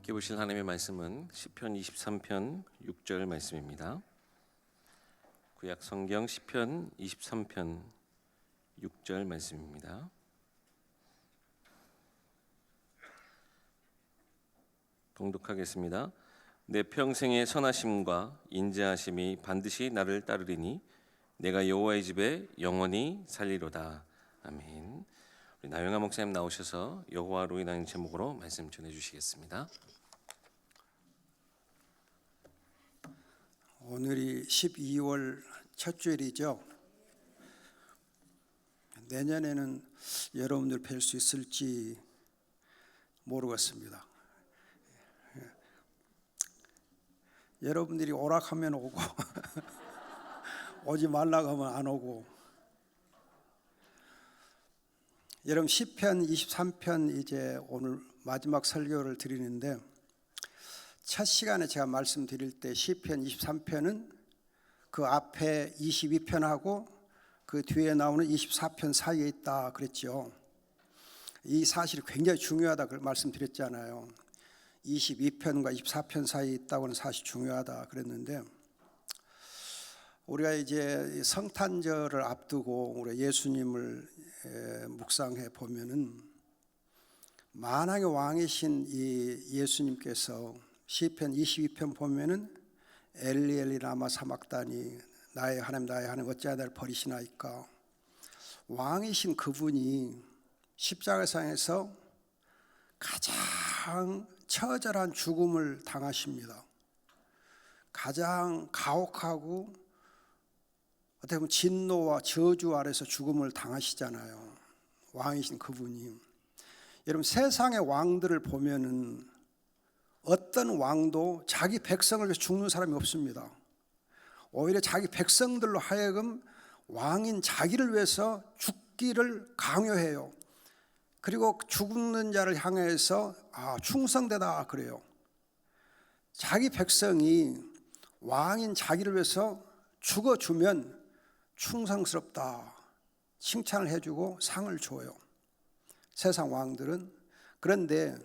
함께 보실 하나님의 말씀은 시편 23편 6절 말씀입니다. 구약 성경 시편 23편 6절 말씀입니다. 봉독하겠습니다. 내 평생의 선하심과 인자하심이 반드시 나를 따르리니 내가 여호와의 집에 영원히 살리로다. 아멘. 우리 나영아 목사님 나오셔서 여호와로 인하는 제목으로 말씀 전해주시겠습니다. 오늘이 12월 첫 주일이죠. 내년에는 여러분들 뵐 수 있을지 모르겠습니다. 여러분들이 오락하면 오고 오지 말라고 하면 안 오고. 여러분 시편 23편 이제 오늘 마지막 설교를 드리는데, 첫 시간에 제가 말씀드릴 때 시편 23편은 그 앞에 22편하고 그 뒤에 나오는 24편 사이에 있다 그랬죠. 이 사실이 굉장히 중요하다 그 말씀드렸잖아요. 22편과 24편 사이에 있다고는 사실 중요하다 그랬는데, 우리가 이제 성탄절을 앞두고 우리 예수님을 묵상해 보면은 만왕의 왕이신 이 예수님께서 시편 22편 보면은 엘리 엘리 라마 사막다니 나의 하나님 어찌하여 나를 버리시나이까. 왕이신 그분이 십자가상에서 가장 처절한 죽음을 당하십니다. 가장 가혹하고 어떻게 보면 진노와 저주 아래서 죽음을 당하시잖아요. 왕이신 그분이. 여러분 세상의 왕들을 보면은 어떤 왕도 자기 백성을 위해서 죽는 사람이 없습니다. 오히려 자기 백성들로 하여금 왕인 자기를 위해서 죽기를 강요해요. 그리고 죽는 자를 향해서 충성되다 그래요. 자기 백성이 왕인 자기를 위해서 죽어주면 충성스럽다 칭찬을 해주고 상을 줘요, 세상 왕들은. 그런데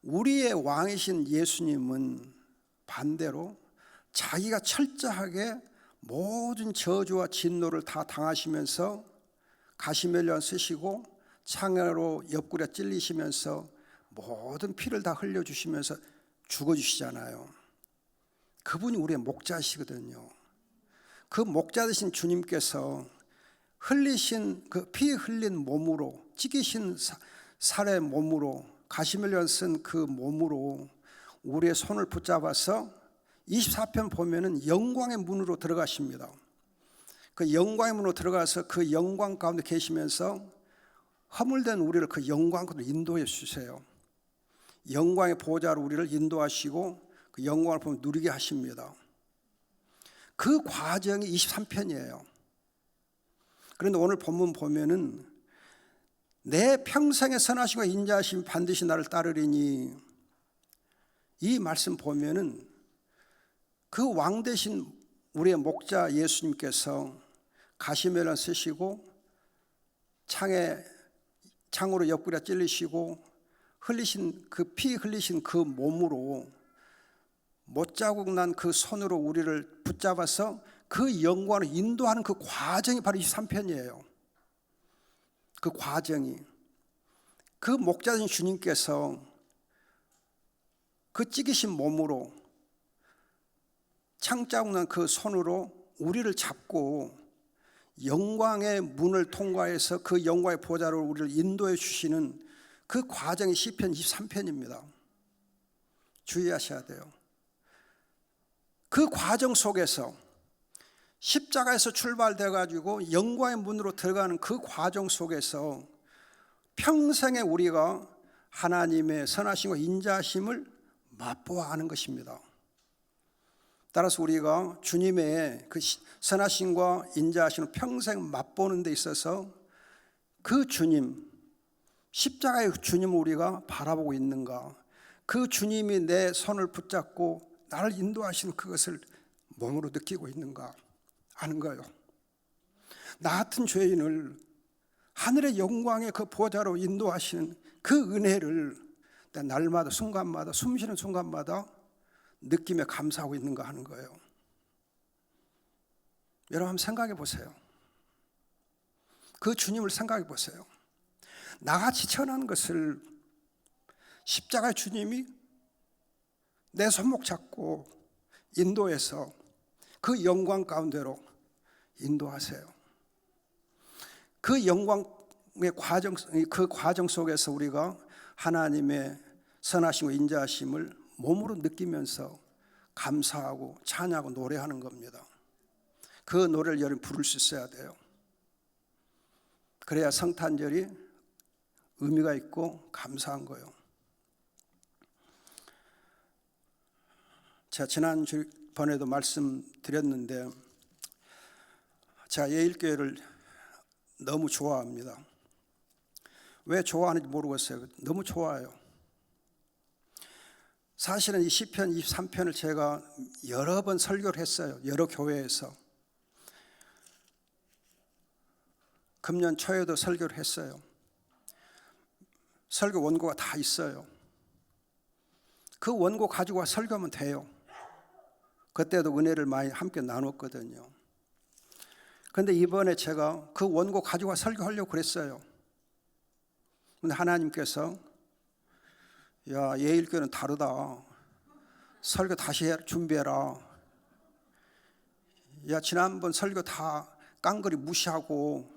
우리의 왕이신 예수님은 반대로 자기가 철저하게 모든 저주와 진노를 다 당하시면서 가시멜론 쓰시고 창으로 옆구리에 찔리시면서 모든 피를 다 흘려주시면서 죽어주시잖아요. 그분이 우리의 목자시거든요. 그 목자 되신 주님께서 흘리신 그 피 흘린 몸으로, 찢기신 살의 몸으로, 가시멜론 쓴 그 몸으로 우리의 손을 붙잡아서 24편 보면은 영광의 문으로 들어가십니다. 그 영광의 문으로 들어가서 그 영광 가운데 계시면서 허물된 우리를 그 영광 가운데 인도해 주세요. 영광의 보좌로 우리를 인도하시고 그 영광을 보면 누리게 하십니다. 그 과정이 23편이에요. 그런데 오늘 본문 보면은 내 평생의 선하심과 인자하심이 반드시 나를 따르리니, 이 말씀 보면은 그 왕 대신 우리의 목자 예수님께서 가시멜론 쓰시고 창으로 옆구리에 찔리시고 흘리신 그 피 흘리신 그 몸으로 못자국 난 그 손으로 우리를 붙잡아서 그 영광을 인도하는 그 과정이 바로 23편이에요. 그 과정이, 그 목자신 주님께서 그 찢기신 몸으로 창자국 난 그 손으로 우리를 잡고 영광의 문을 통과해서 그 영광의 보좌로 우리를 인도해 주시는 그 과정이 시편 23편입니다. 주의하셔야 돼요. 그 과정 속에서 십자가에서 출발돼 가지고 영광의 문으로 들어가는 그 과정 속에서 평생에 우리가 하나님의 선하심과 인자하심을 맛보아 하는 것입니다. 따라서 우리가 주님의 그 선하심과 인자하심을 평생 맛보는 데 있어서 그 주님, 십자가의 주님을 우리가 바라보고 있는가, 그 주님이 내 손을 붙잡고 나를 인도하시는 그것을 몸으로 느끼고 있는가 하는 거예요. 나 같은 죄인을 하늘의 영광의 그 보좌로 인도하시는 그 은혜를 날마다 순간마다 숨 쉬는 순간마다 느끼며 감사하고 있는가 하는 거예요. 여러분 한번 생각해 보세요. 그 주님을 생각해 보세요. 나같이 천한 것을 십자가의 주님이 내 손목 잡고 인도해서 그 영광 가운데로 인도하세요. 그 영광의 과정, 그 과정 속에서 우리가 하나님의 선하심과 인자하심을 몸으로 느끼면서 감사하고 찬양하고 노래하는 겁니다. 그 노래를 여러분 부를 수 있어야 돼요. 그래야 성탄절이 의미가 있고 감사한 거예요. 제가 지난번에도 말씀드렸는데 제가 예일교회를 너무 좋아합니다. 왜 좋아하는지 모르겠어요. 너무 좋아요. 사실은 이 시편 23편을 제가 여러 번 설교를 했어요. 여러 교회에서. 금년 초에도 설교를 했어요. 설교 원고가 다 있어요. 그 원고 가지고 설교하면 돼요. 그때도 은혜를 많이 함께 나눴거든요. 그런데 이번에 제가 그 원고 가지고 설교하려고 그랬어요. 근데 하나님께서 야, 예일교회는 다르다. 설교 다시 준비해라. 야, 지난번 설교 다 깡그리 무시하고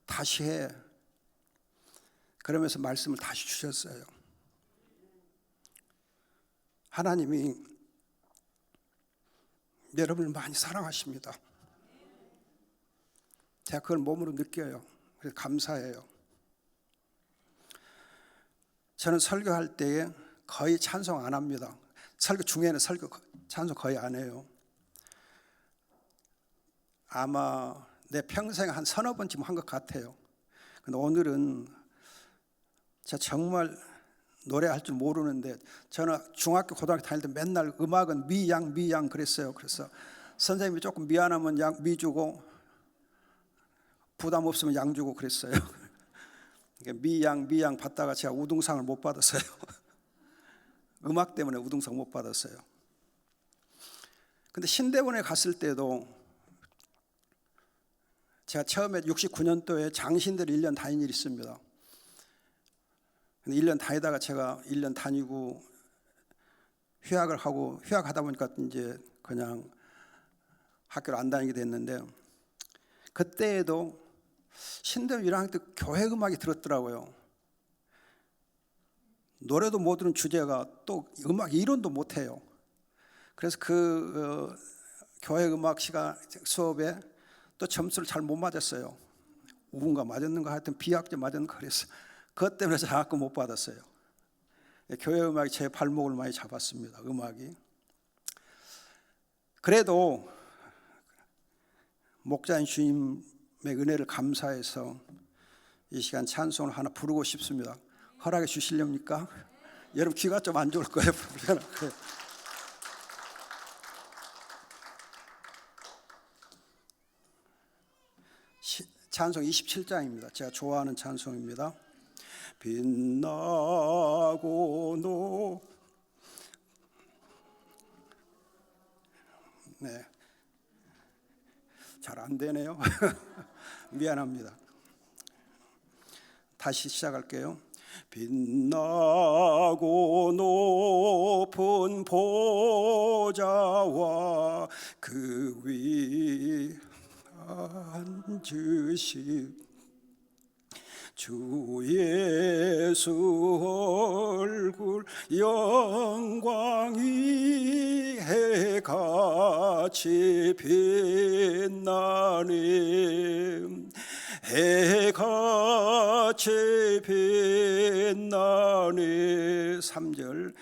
다시 해. 그러면서 말씀을 다시 주셨어요. 하나님이 여러분을 많이 사랑하십니다. 제가 그걸 몸으로 느껴요. 그래서 감사해요. 저는 설교할 때에 거의 찬송 안 합니다. 설교 중에는 찬송 거의 안 해요. 아마 내 평생 한 서너 번쯤 한 것 같아요. 근데 오늘은 제가 정말 노래할 줄 모르는데 저는 중학교 고등학교 다닐 때 맨날 음악은 미양 그랬어요. 그래서 선생님이 조금 미안하면 미 주고 부담 없으면 양 주고 그랬어요. 미양 받다가 제가 우등상을 못 받았어요. 음악 때문에 우등상 못 받았어요. 근데 신대원에 갔을 때도 제가 처음에 69년도에 장신대를 1년 다닌 일이 있습니다. 근데 1년 다니다가 제가 1년 다니고 휴학하다 보니까 이제 그냥 학교를 안 다니게 됐는데 그때에도 신대원 1학년 때 교회 음악이 들었더라고요. 노래도 못 들은 주제가 또 음악 이론도 못해요. 그래서 그 교회 음악 시간 수업에 또 점수를 잘 못 맞았어요. 우군가 맞았는가 하여튼 비학제 맞았는가 그랬어. 그것 때문에 장학금 못 받았어요. 교회 음악이 제 발목을 많이 잡았습니다. 음악이. 그래도 목자인 주님의 은혜를 감사해서 이 시간 찬송을 하나 부르고 싶습니다. 허락해 주시렵니까? 여러분 귀가 좀 안 좋을 거예요. 찬송 27장입니다. 제가 좋아하는 찬송입니다. 빛나고 네, 잘 안 되네요. 미안합니다. 다시 시작할게요. 빛나고 높은 보좌와 그 위 앉으신 주 예수 얼굴 영광이 해같이 빛나네 해같이 빛나네 3절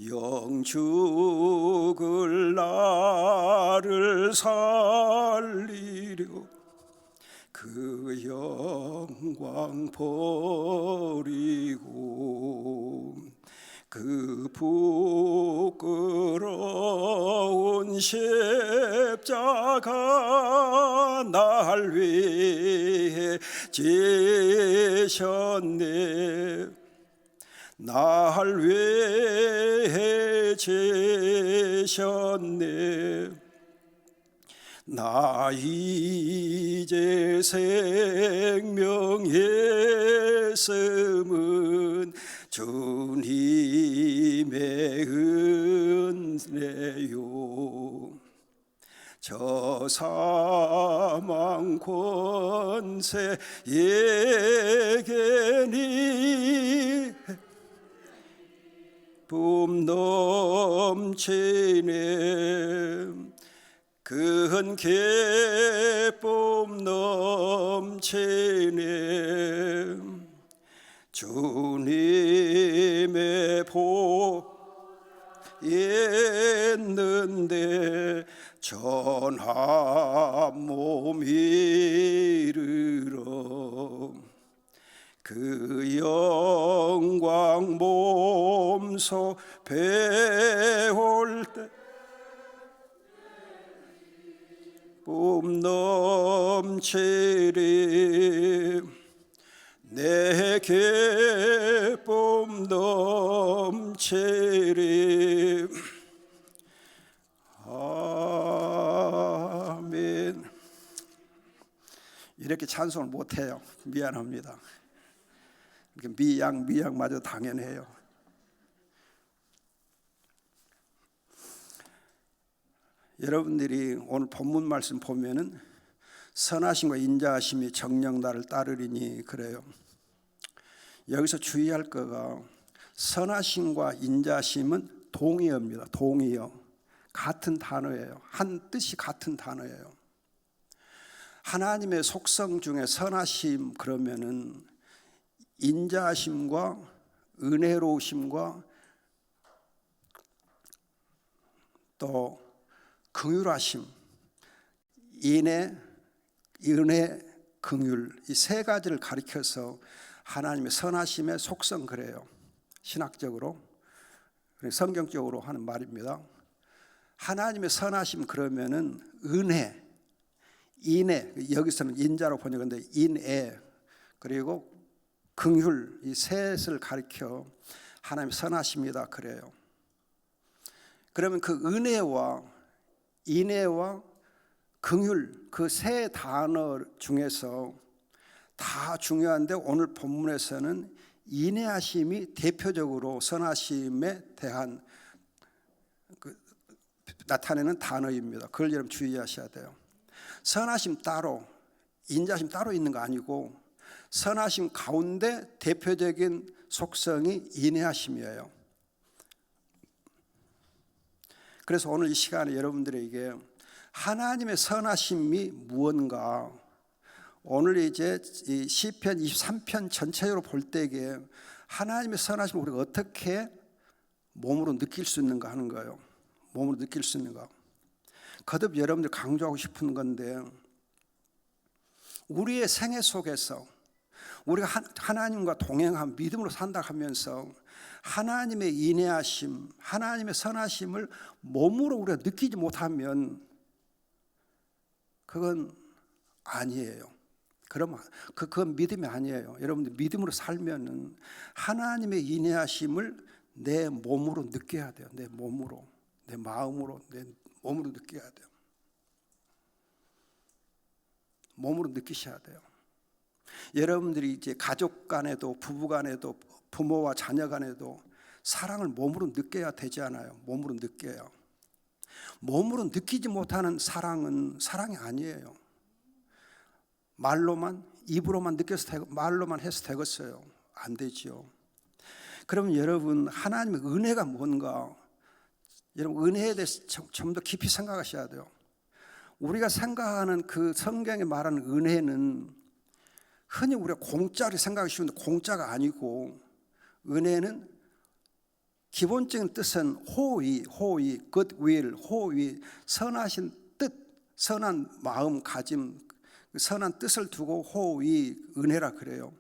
영죽을 나를 살리려 그 영광 버리고 그 부끄러운 십자가 날 위해 지셨네 날 위해 제셨네. 나 이제 생명의 숨은 주님의 은혜요. 저 사망 권세 예견이 품 넘치네. 큰 기쁨 넘치네. 주님의 복 있는데 전한 몸 이르러 그 영광 몸소 배울 때 뿜 넘치리. 내 기쁨 넘치리. 아멘. 이렇게 찬송을 못해요. 미안합니다. 이렇게 미양마저 당연해요. 여러분들이 오늘 본문 말씀 보면은 선하심과 인자하심이 정녕 나를 따르리니 그래요. 여기서 주의할 거가 선하심과 인자하심은 동의어입니다. 동의어. 같은 단어예요. 한 뜻이 같은 단어예요. 하나님의 속성 중에 선하심 그러면은 인자하심과 은혜로우심과 또 긍휼하심, 인애, 은혜, 긍휼 이 세 가지를 가리켜서 하나님의 선하심의 속성 그래요. 신학적으로 성경적으로 하는 말입니다. 하나님의 선하심 그러면은 은혜, 인애 여기서는 인자로 번역하는데 인애 그리고 긍휼 이 셋을 가리켜 하나님의 선하심이다 그래요. 그러면 그 은혜와 인애와 긍휼 그 세 단어 중에서 다 중요한데 오늘 본문에서는 인애하심이 대표적으로 선하심에 대한 나타내는 단어입니다. 그걸 여러분 주의하셔야 돼요. 선하심 따로 인자하심 따로 있는 거 아니고 선하심 가운데 대표적인 속성이 인애하심이에요. 그래서 오늘 이 시간에 여러분들에게 하나님의 선하심이 무언가 오늘 이제 이 시편 23편 전체적으로 볼 때에 하나님의 선하심을 우리가 어떻게 몸으로 느낄 수 있는가 하는 거예요. 몸으로 느낄 수 있는가. 거듭 여러분들 강조하고 싶은 건데 우리의 생애 속에서 우리가 하나님과 동행한 믿음으로 산다 하면서 하나님의 인애하심, 하나님의 선하심을 몸으로 우리가 느끼지 못하면 그건 아니에요. 그건 믿음이 아니에요. 여러분들 믿음으로 살면은 하나님의 인애하심을 내 몸으로 느껴야 돼요. 내 몸으로, 내 마음으로, 내 몸으로 느껴야 돼요. 몸으로 느끼셔야 돼요. 여러분들이 이제 가족 간에도 부부 간에도 부모와 자녀 간에도 사랑을 몸으로 느껴야 되지 않아요. 몸으로 느껴요. 몸으로 느끼지 못하는 사랑은 사랑이 아니에요. 말로만 입으로만 느껴서 말로만 해서 되겠어요. 안 되지요. 그럼 여러분 하나님의 은혜가 뭔가 여러분 은혜에 대해서 좀 더 깊이 생각하셔야 돼요. 우리가 생각하는 그 성경에 말하는 은혜는 흔히 우리가 공짜로 생각하기 쉬운데 공짜가 아니고 은혜는 기본적인 뜻은 호의, goodwill, 호의, 선하신 뜻, 선한 마음가짐, 선한 뜻을 두고 호의, 은혜라 그래요.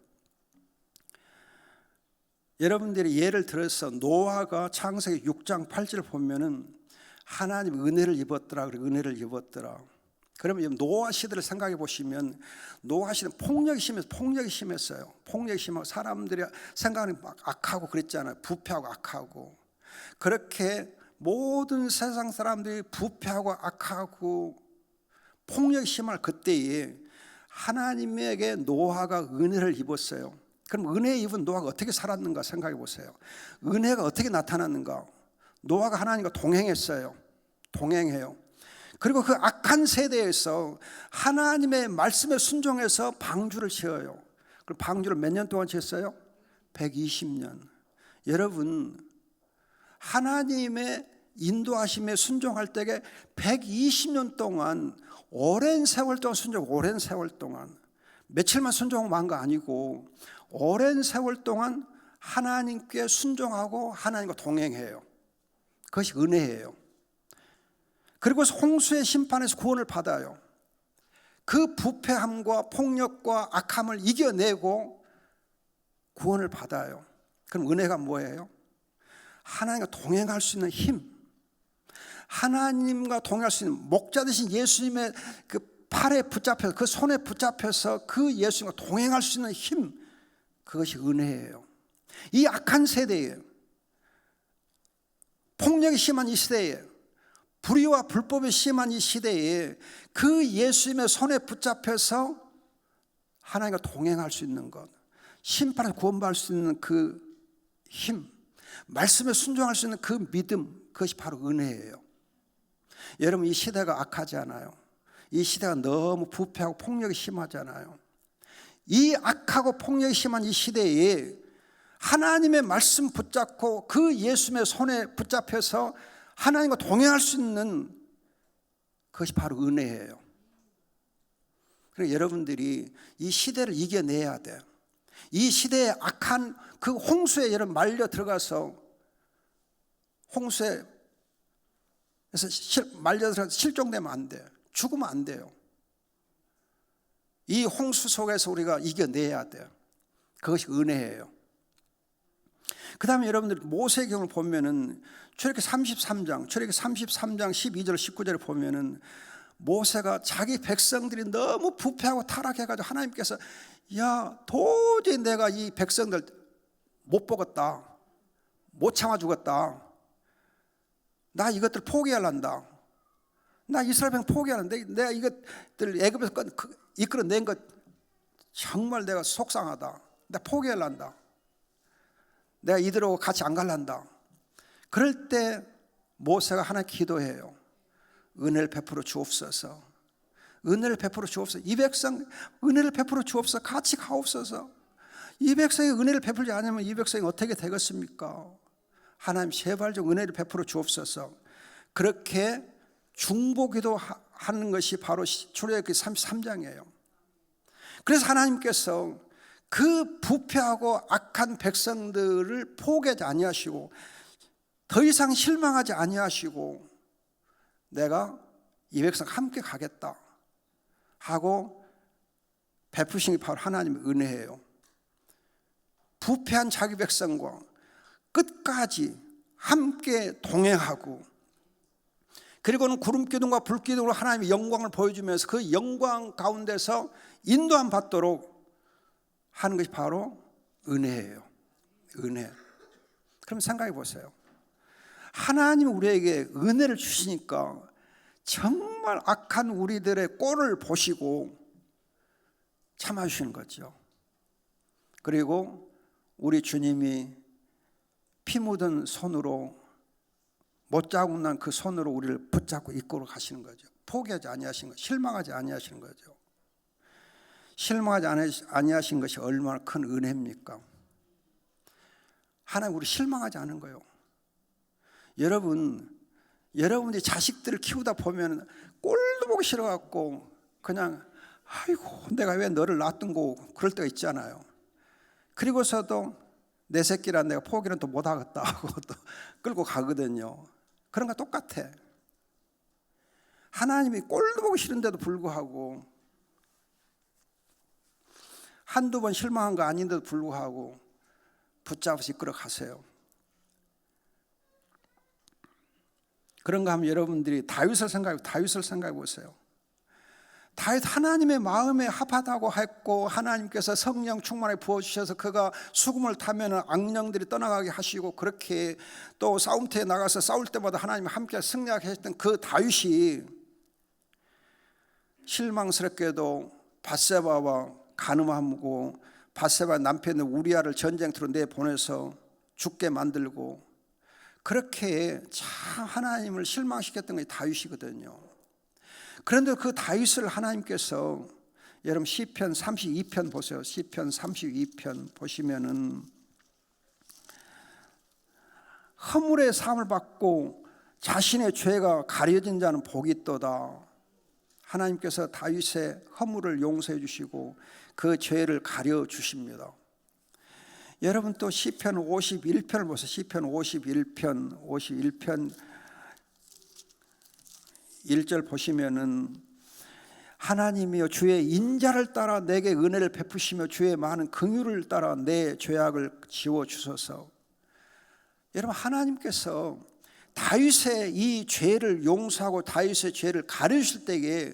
여러분들이 예를 들어서 노아가 창세기 6장 8절을 보면은 하나님 은혜를 입었더라. 그래 은혜를 입었더라. 그러면 노아 시대를 생각해 보시면 노아 시대는 폭력이 심했어요. 폭력이 심하고 사람들이 생각하는 막 악하고 그랬잖아요. 부패하고 악하고. 그렇게 모든 세상 사람들이 부패하고 악하고 폭력이 심할 그때에 하나님에게 노아가 은혜를 입었어요. 그럼 은혜 입은 노아가 어떻게 살았는가 생각해 보세요. 은혜가 어떻게 나타났는가? 노아가 하나님과 동행했어요. 동행해요. 그리고 그 악한 세대에서 하나님의 말씀에 순종해서 방주를 지어요. 그럼 방주를 몇 년 동안 지었어요? 120년. 여러분, 하나님의 인도하심에 순종할 때에 120년 동안 오랜 세월 동안 오랜 세월 동안 며칠만 순종하고 만 거 아니고 오랜 세월 동안 하나님께 순종하고 하나님과 동행해요. 그것이 은혜예요. 그리고 홍수의 심판에서 구원을 받아요. 그 부패함과 폭력과 악함을 이겨내고 구원을 받아요. 그럼 은혜가 뭐예요? 하나님과 동행할 수 있는 힘, 하나님과 동행할 수 있는 목자 되신 예수님의 그 팔에 붙잡혀서 그 손에 붙잡혀서 그 예수님과 동행할 수 있는 힘, 그것이 은혜예요. 이 악한 세대에, 폭력이 심한 이 시대에, 불의와 불법이 심한 이 시대에 그 예수님의 손에 붙잡혀서 하나님과 동행할 수 있는 것, 심판에서 구원받을 수 있는 그 힘, 말씀에 순종할 수 있는 그 믿음, 그것이 바로 은혜예요. 여러분, 이 시대가 악하지 않아요. 이 시대가 너무 부패하고 폭력이 심하잖아요. 이 악하고 폭력이 심한 이 시대에 하나님의 말씀 붙잡고 그 예수님의 손에 붙잡혀서 하나님과 동행할 수 있는 그것이 바로 은혜예요. 그래서 여러분들이 이 시대를 이겨내야 돼요. 이 시대의 악한 그 홍수에 여러분 말려 들어가서 홍수에서 말려 들어가서 실종되면 안 돼요. 죽으면 안 돼요. 이 홍수 속에서 우리가 이겨내야 돼요. 그것이 은혜예요. 그 다음에 여러분들 모세경을 보면은 출애굽기 33장 12절 19절을 보면은 모세가 자기 백성들이 너무 부패하고 타락해가지고 하나님께서 야 도저히 내가 이 백성들 못 보겠다, 못 참아 주겠다, 나 이것들 포기하란다, 나 이스라엘 백성 포기하는데 내가 이것들 애굽에서 이끌어낸 것 정말 내가 속상하다, 나 포기하란다, 내가 이들하고 같이 안 갈란다. 그럴 때 모세가 하나님 기도해요. 은혜를 베풀어 주옵소서. 은혜를 베풀어 주옵소서. 이 백성 은혜를 베풀어 주옵소서. 같이 가옵소서. 이 백성이 은혜를 베풀지 않으면 이 백성이 어떻게 되겠습니까? 하나님 제발 좀 은혜를 베풀어 주옵소서. 그렇게 중보기도 하는 것이 바로 출애굽기 33장이에요. 그래서 하나님께서 그 부패하고 악한 백성들을 포기하지 아니하시고 더 이상 실망하지 아니하시고 내가 이 백성 함께 가겠다 하고 베푸신 게 바로 하나님의 은혜예요. 부패한 자기 백성과 끝까지 함께 동행하고 그리고는 구름기둥과 불기둥으로 하나님의 영광을 보여주면서 그 영광 가운데서 인도함 받도록 하는 것이 바로 은혜예요. 은혜. 그럼 생각해 보세요. 하나님 우리에게 은혜를 주시니까 정말 악한 우리들의 꼴을 보시고 참아주시는 거죠. 그리고 우리 주님이 피 묻은 손으로 못자국 난 그 손으로 우리를 붙잡고 이끌어 가시는 거죠. 포기하지 아니하신 것, 실망하지 아니하시는 거죠. 실망하지 아니하신 것이 얼마나 큰 은혜입니까? 하나님 우리 실망하지 않은 거예요. 여러분들이 자식들을 키우다 보면 꼴도 보기 싫어갖고 그냥 아이고 내가 왜 너를 놔둔고 그럴 때가 있잖아요. 그리고서도 내 새끼란 내가 포기는 또 못하겠다 하고 또 끌고 가거든요. 그런 거 똑같아. 하나님이 꼴도 보기 싫은데도 불구하고 한두 번 실망한 거 아닌데도 불구하고 붙잡아서 이끌어 가세요. 그런가 하면 여러분들이 다윗을 생각해 보세요. 다윗 하나님의 마음에 합하다고 했고 하나님께서 성령 충만하게 부어주셔서 그가 수금을 타면 악령들이 떠나가게 하시고 그렇게 또 싸움터에 나가서 싸울 때마다 하나님이 함께 승리하게 하셨던 그 다윗이 실망스럽게도 밧세바와 간음하고 밧세바 남편 우리아를 전쟁터로 내보내서 죽게 만들고 그렇게 참 하나님을 실망시켰던 게 다윗이거든요. 그런데 그 다윗을 하나님께서 여러분 시편 32편 보세요. 시편 32편 보시면은 허물의 사함을 받고 자신의 죄가 가려진 자는 복이 있도다. 하나님께서 다윗의 허물을 용서해 주시고 그 죄를 가려 주십니다. 여러분 또 시편 51편을 보세요. 시편 51편 1절 보시면은 하나님이여 주의 인자를 따라 내게 은혜를 베푸시며 주의 많은 긍휼을 따라 내 죄악을 지워 주소서. 여러분 하나님께서 다윗의 이 죄를 용서하고 다윗의 죄를 가려주실 때에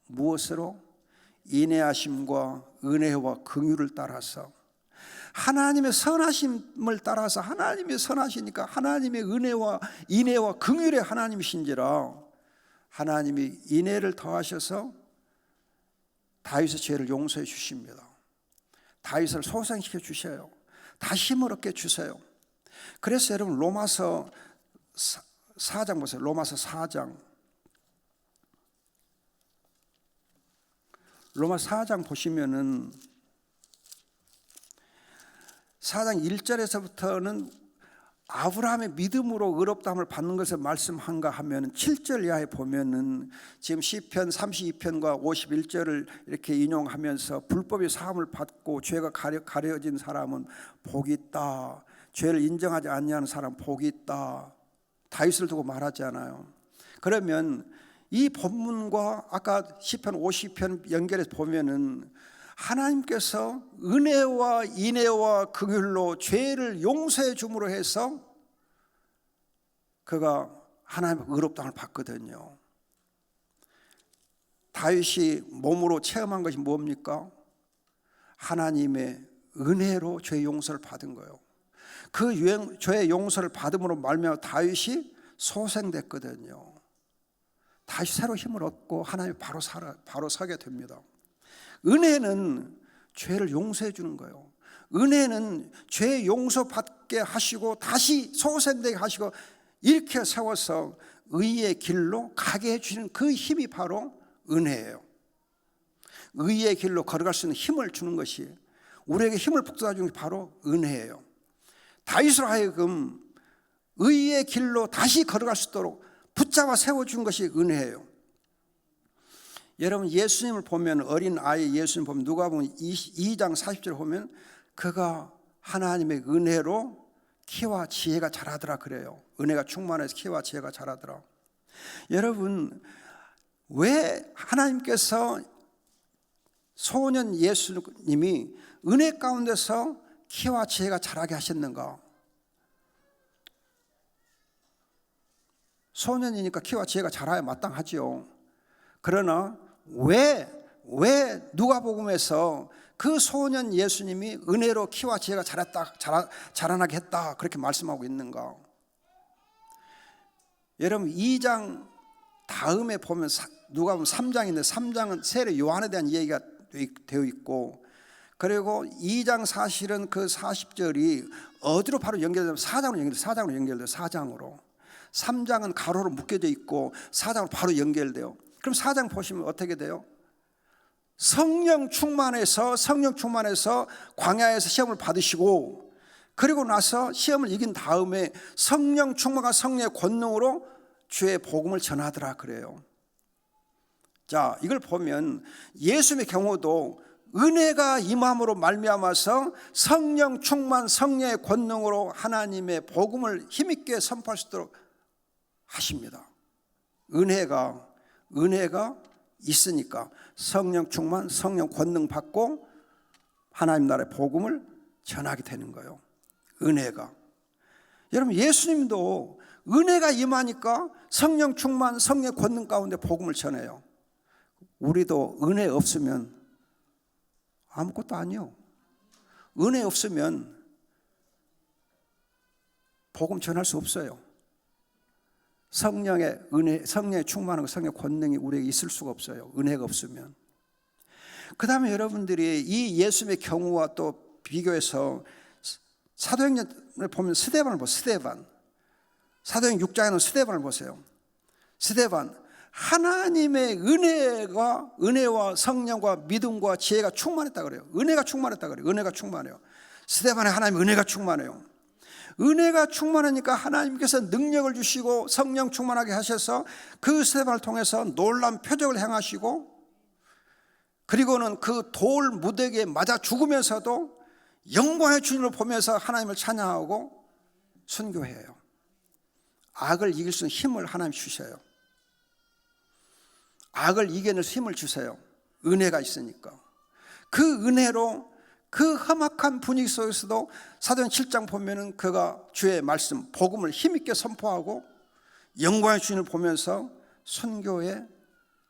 무엇으로? 인애하심과 은혜와 긍휼을 따라서 하나님의 선하심을 따라서 하나님의 선하시니까 하나님의 은혜와 인애와 긍휼의 하나님이신지라 하나님이 인애를 더하셔서 다윗의 죄를 용서해 주십니다. 다윗을 소생시켜 주셔요. 다시 힘을 얻게 주세요. 그래서 여러분 로마서 4장 보세요. 로마서 4장. 로마서 4장 보시면은 4장 1절에서부터는 아브라함의 믿음으로 의롭다함을 받는 것을 말씀한가 하면 7절 이하에 보면은 지금 시편 32편과 51절을 이렇게 인용하면서 불법의 사함을 받고 죄가 가려진 사람은 복이 있다. 죄를 인정하지 아니하는 사람 복이 있다. 다윗을 두고 말하지 않아요. 그러면 이 본문과 아까 시편 50편 연결해서 보면은 하나님께서 은혜와 인애와 긍휼로 죄를 용서해 줌으로 해서 그가 하나님의 의롭다함을 받거든요. 다윗이 몸으로 체험한 것이 뭡니까? 하나님의 은혜로 죄 용서를 받은 거예요. 그 죄 용서를 받음으로 말미암아 다윗이 소생됐거든요. 다시 새로 힘을 얻고 하나님이 바로 서게 됩니다. 은혜는 죄를 용서해 주는 거예요. 은혜는 죄 용서받게 하시고 다시 소생되게 하시고 일으켜 세워서 의의 길로 가게 해주시는 그 힘이 바로 은혜예요. 의의 길로 걸어갈 수 있는 힘을 주는 것이 우리에게 힘을 북돋아 주는 게 바로 은혜예요. 다윗으로 하여금 의의 길로 다시 걸어갈 수 있도록 붙잡아 세워준 것이 은혜예요. 여러분 예수님을 보면 어린 아이 예수님 보면 누가복음 2장 40절 보면 그가 하나님의 은혜로 키와 지혜가 자라더라 그래요. 은혜가 충만해서 키와 지혜가 자라더라. 여러분 왜 하나님께서 소년 예수님이 은혜 가운데서 키와 지혜가 자라게 하셨는가? 소년이니까 키와 지혜가 자라야 마땅하지요. 그러나 왜 누가복음에서 그 소년 예수님이 은혜로 키와 지혜가 자라나게 했다 그렇게 말씀하고 있는가? 여러분 2장 다음에 보면 누가복음 3장인데 3장은 세례 요한에 대한 얘기가 되어 있고 그리고 2장 사실은 그 40절이 어디로 바로 연결되면 4장으로 연결돼요. 4장으로 3장은 가로로 묶여져 있고 4장으로 바로 연결돼요. 그럼 4장 보시면 어떻게 돼요? 성령 충만해서 광야에서 시험을 받으시고 그리고 나서 시험을 이긴 다음에 성령 충만과 성령의 권능으로 주의 복음을 전하더라 그래요. 자, 이걸 보면 예수님의 경우도 은혜가 임함으로 말미암아서 성령 충만 성령의 권능으로 하나님의 복음을 힘있게 선포할 수 있도록 하십니다. 은혜가 있으니까 성령 충만 성령 권능 받고 하나님 나라의 복음을 전하게 되는 거예요. 은혜가. 여러분 예수님도 은혜가 임하니까 성령 충만 성령 권능 가운데 복음을 전해요. 우리도 은혜 없으면 아무것도 아니요. 은혜 없으면 복음 전할 수 없어요. 성령의 은혜, 성령의 충만한 성령의 권능이 우리에게 있을 수가 없어요. 은혜가 없으면. 그 다음에 여러분들이 이 예수님의 경우와 또 비교해서 사도행전을 보면 스데반을 보세요. 사도행 6장에는 스데반을 보세요. 스데반, 하나님의 은혜와 성령과 믿음과 지혜가 충만했다 그래요. 은혜가 충만했다 그래요. 은혜가 충만해요. 스데반에 하나님 은혜가 충만해요. 은혜가 충만하니까 하나님께서 능력을 주시고 성령 충만하게 하셔서 그 스데반을 통해서 놀라운 표적을 행하시고, 그리고는 그 돌 무더기에 맞아 죽으면서도 영광의 주님을 보면서 하나님을 찬양하고 순교해요. 악을 이길 수 있는 힘을 하나님 주셔요. 악을 이겨낼 힘을 주세요. 은혜가 있으니까. 그 은혜로 그 험악한 분위기 속에서도 사도행 7장 보면은 그가 주의 말씀, 복음을 힘있게 선포하고 영광의 주님을 보면서 순교의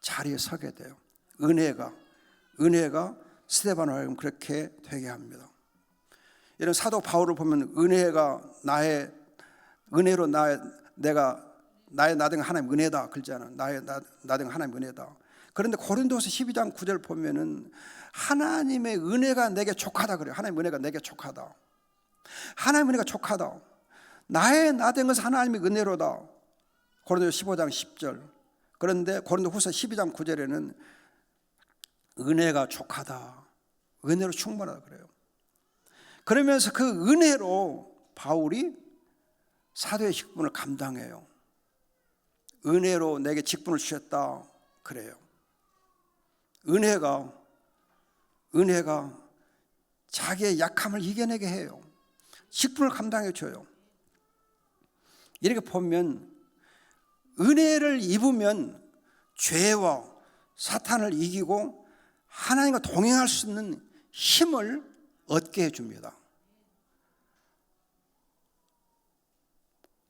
자리에 서게 돼요. 은혜가 스데반을 하여금 그렇게 되게 합니다. 이런 사도 바울을 보면 은혜로 나의 나등 하나님 은혜다 그러잖아. 나의 나등 하나님 은혜다. 그런데 고린도서 12장 9절 보면은 하나님의 은혜가 내게 족하다 그래요. 하나님 은혜가 내게 족하다. 하나님 은혜가 족하다. 나의 나된 것은 하나님의 은혜로다. 고린도서 15장 10절. 그런데 고린도후서 12장 9절에는 은혜가 족하다. 은혜로 충만하다 그래요. 그러면서 그 은혜로 바울이 사도의 직분을 감당해요. 은혜로 내게 직분을 주셨다 그래요. 은혜가 자기의 약함을 이겨내게 해요. 직분을 감당해 줘요. 이렇게 보면 은혜를 입으면 죄와 사탄을 이기고 하나님과 동행할 수 있는 힘을 얻게 해줍니다.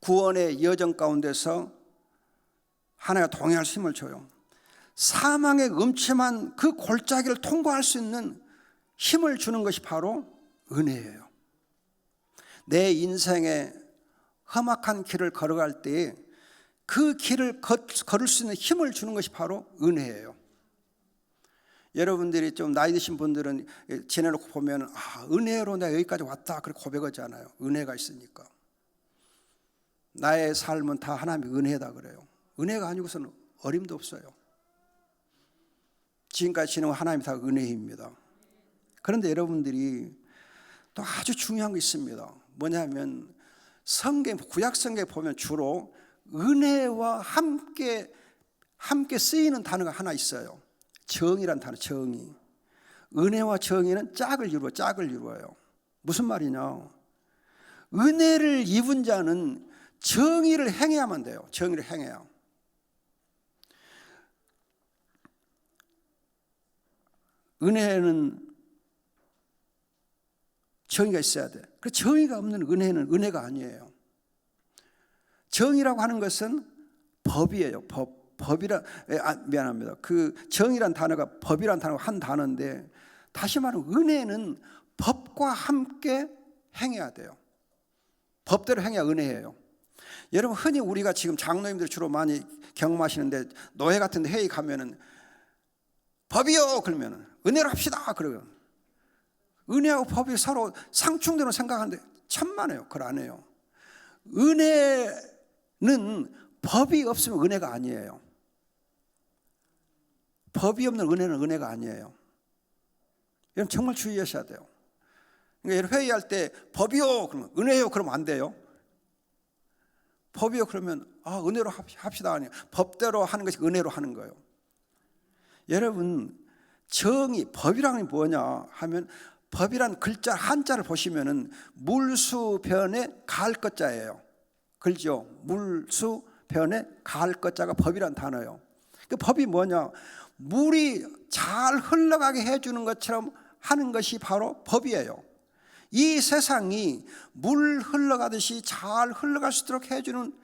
구원의 여정 가운데서 하나님과 동행할 수 힘을 줘요. 사망의 음침한 그 골짜기를 통과할 수 있는 힘을 주는 것이 바로 은혜예요. 내 인생의 험악한 길을 걸어갈 때 그 길을 걸을 수 있는 힘을 주는 것이 바로 은혜예요. 여러분들이 좀 나이 드신 분들은 지내놓고 보면 은혜로 내가 여기까지 왔다 그렇게 고백하잖아요. 은혜가 있으니까. 나의 삶은 다 하나님의 은혜다 그래요. 은혜가 아니고서는 어림도 없어요. 지금까지 지내온 하나님이 다 은혜입니다. 그런데 여러분들이 또 아주 중요한 게 있습니다. 뭐냐면 성경, 구약 성경에 보면 주로 은혜와 함께 쓰이는 단어가 하나 있어요. 정의란 단어, 정의. 은혜와 정의는 짝을 이루어요. 무슨 말이냐? 은혜를 입은 자는 정의를 행해야만 돼요. 정의를 행해야. 은혜는 정의가 있어야 돼. 그 정의가 없는 은혜는 은혜가 아니에요. 정의라고 하는 것은 법이에요. 미안합니다. 그 정의란 단어가 법이란 단어가 한 단어인데, 다시 말하면 은혜는 법과 함께 행해야 돼요. 법대로 행해야 은혜예요. 여러분, 흔히 우리가 지금 장로님들 주로 많이 경험하시는데, 노회 같은 데 회의 가면은 법이요 그러면은 은혜로 합시다 그러면 은혜하고 법이 서로 상충되는 생각하는데 천만에요. 그걸 안 해요. 은혜는 법이 없으면 은혜가 아니에요. 법이 없는 은혜는 은혜가 아니에요. 여러분 정말 주의하셔야 돼요. 그러니까 회의할 때 법이요 그러면 은혜요 그러면 안 돼요. 법이요 그러면 은혜로 합시다 아니에요. 법대로 하는 것이 은혜로 하는 거예요. 여러분 정의, 법이라는 게 뭐냐 하면, 법이란 글자 한자를 보시면은 물수변에 가을 것자예요. 그렇죠? 물수변에 가을 것자가 법이란 단어예요. 그 법이 뭐냐? 물이 잘 흘러가게 해주는 것처럼 하는 것이 바로 법이에요. 이 세상이 물 흘러가듯이 잘 흘러갈 수 있도록 해주는,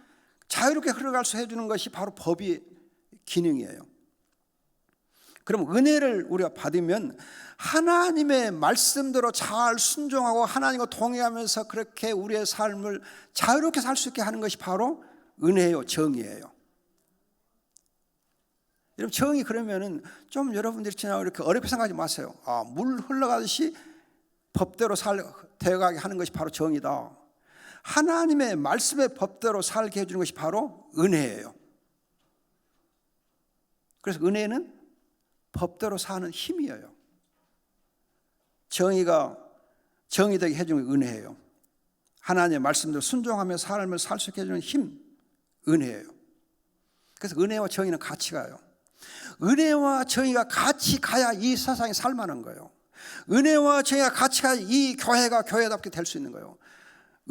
자유롭게 흘러갈 수 해주는 것이 바로 법의 기능이에요. 그럼 은혜를 우리가 받으면 하나님의 말씀대로 잘 순종하고 하나님과 동행하면서 그렇게 우리의 삶을 자유롭게 살 수 있게 하는 것이 바로 은혜요, 정의예요. 여러분, 정의 그러면은 좀 여러분들이 지나고 이렇게 어렵게 생각하지 마세요. 물 흘러가듯이 법대로 되어가게 하는 것이 바로 정의다. 하나님의 말씀의 법대로 살게 해주는 것이 바로 은혜예요. 그래서 은혜는 법대로 사는 힘이에요. 정의가 정의되게 해주는 게 은혜예요. 하나님의 말씀대로 순종하며 삶을 살 수 있게 해주는 힘, 은혜예요. 그래서 은혜와 정의는 같이 가요. 은혜와 정의가 같이 가야 이 세상이 살만한 거예요. 은혜와 정의가 같이 가야 이 교회가 교회답게 될 수 있는 거예요.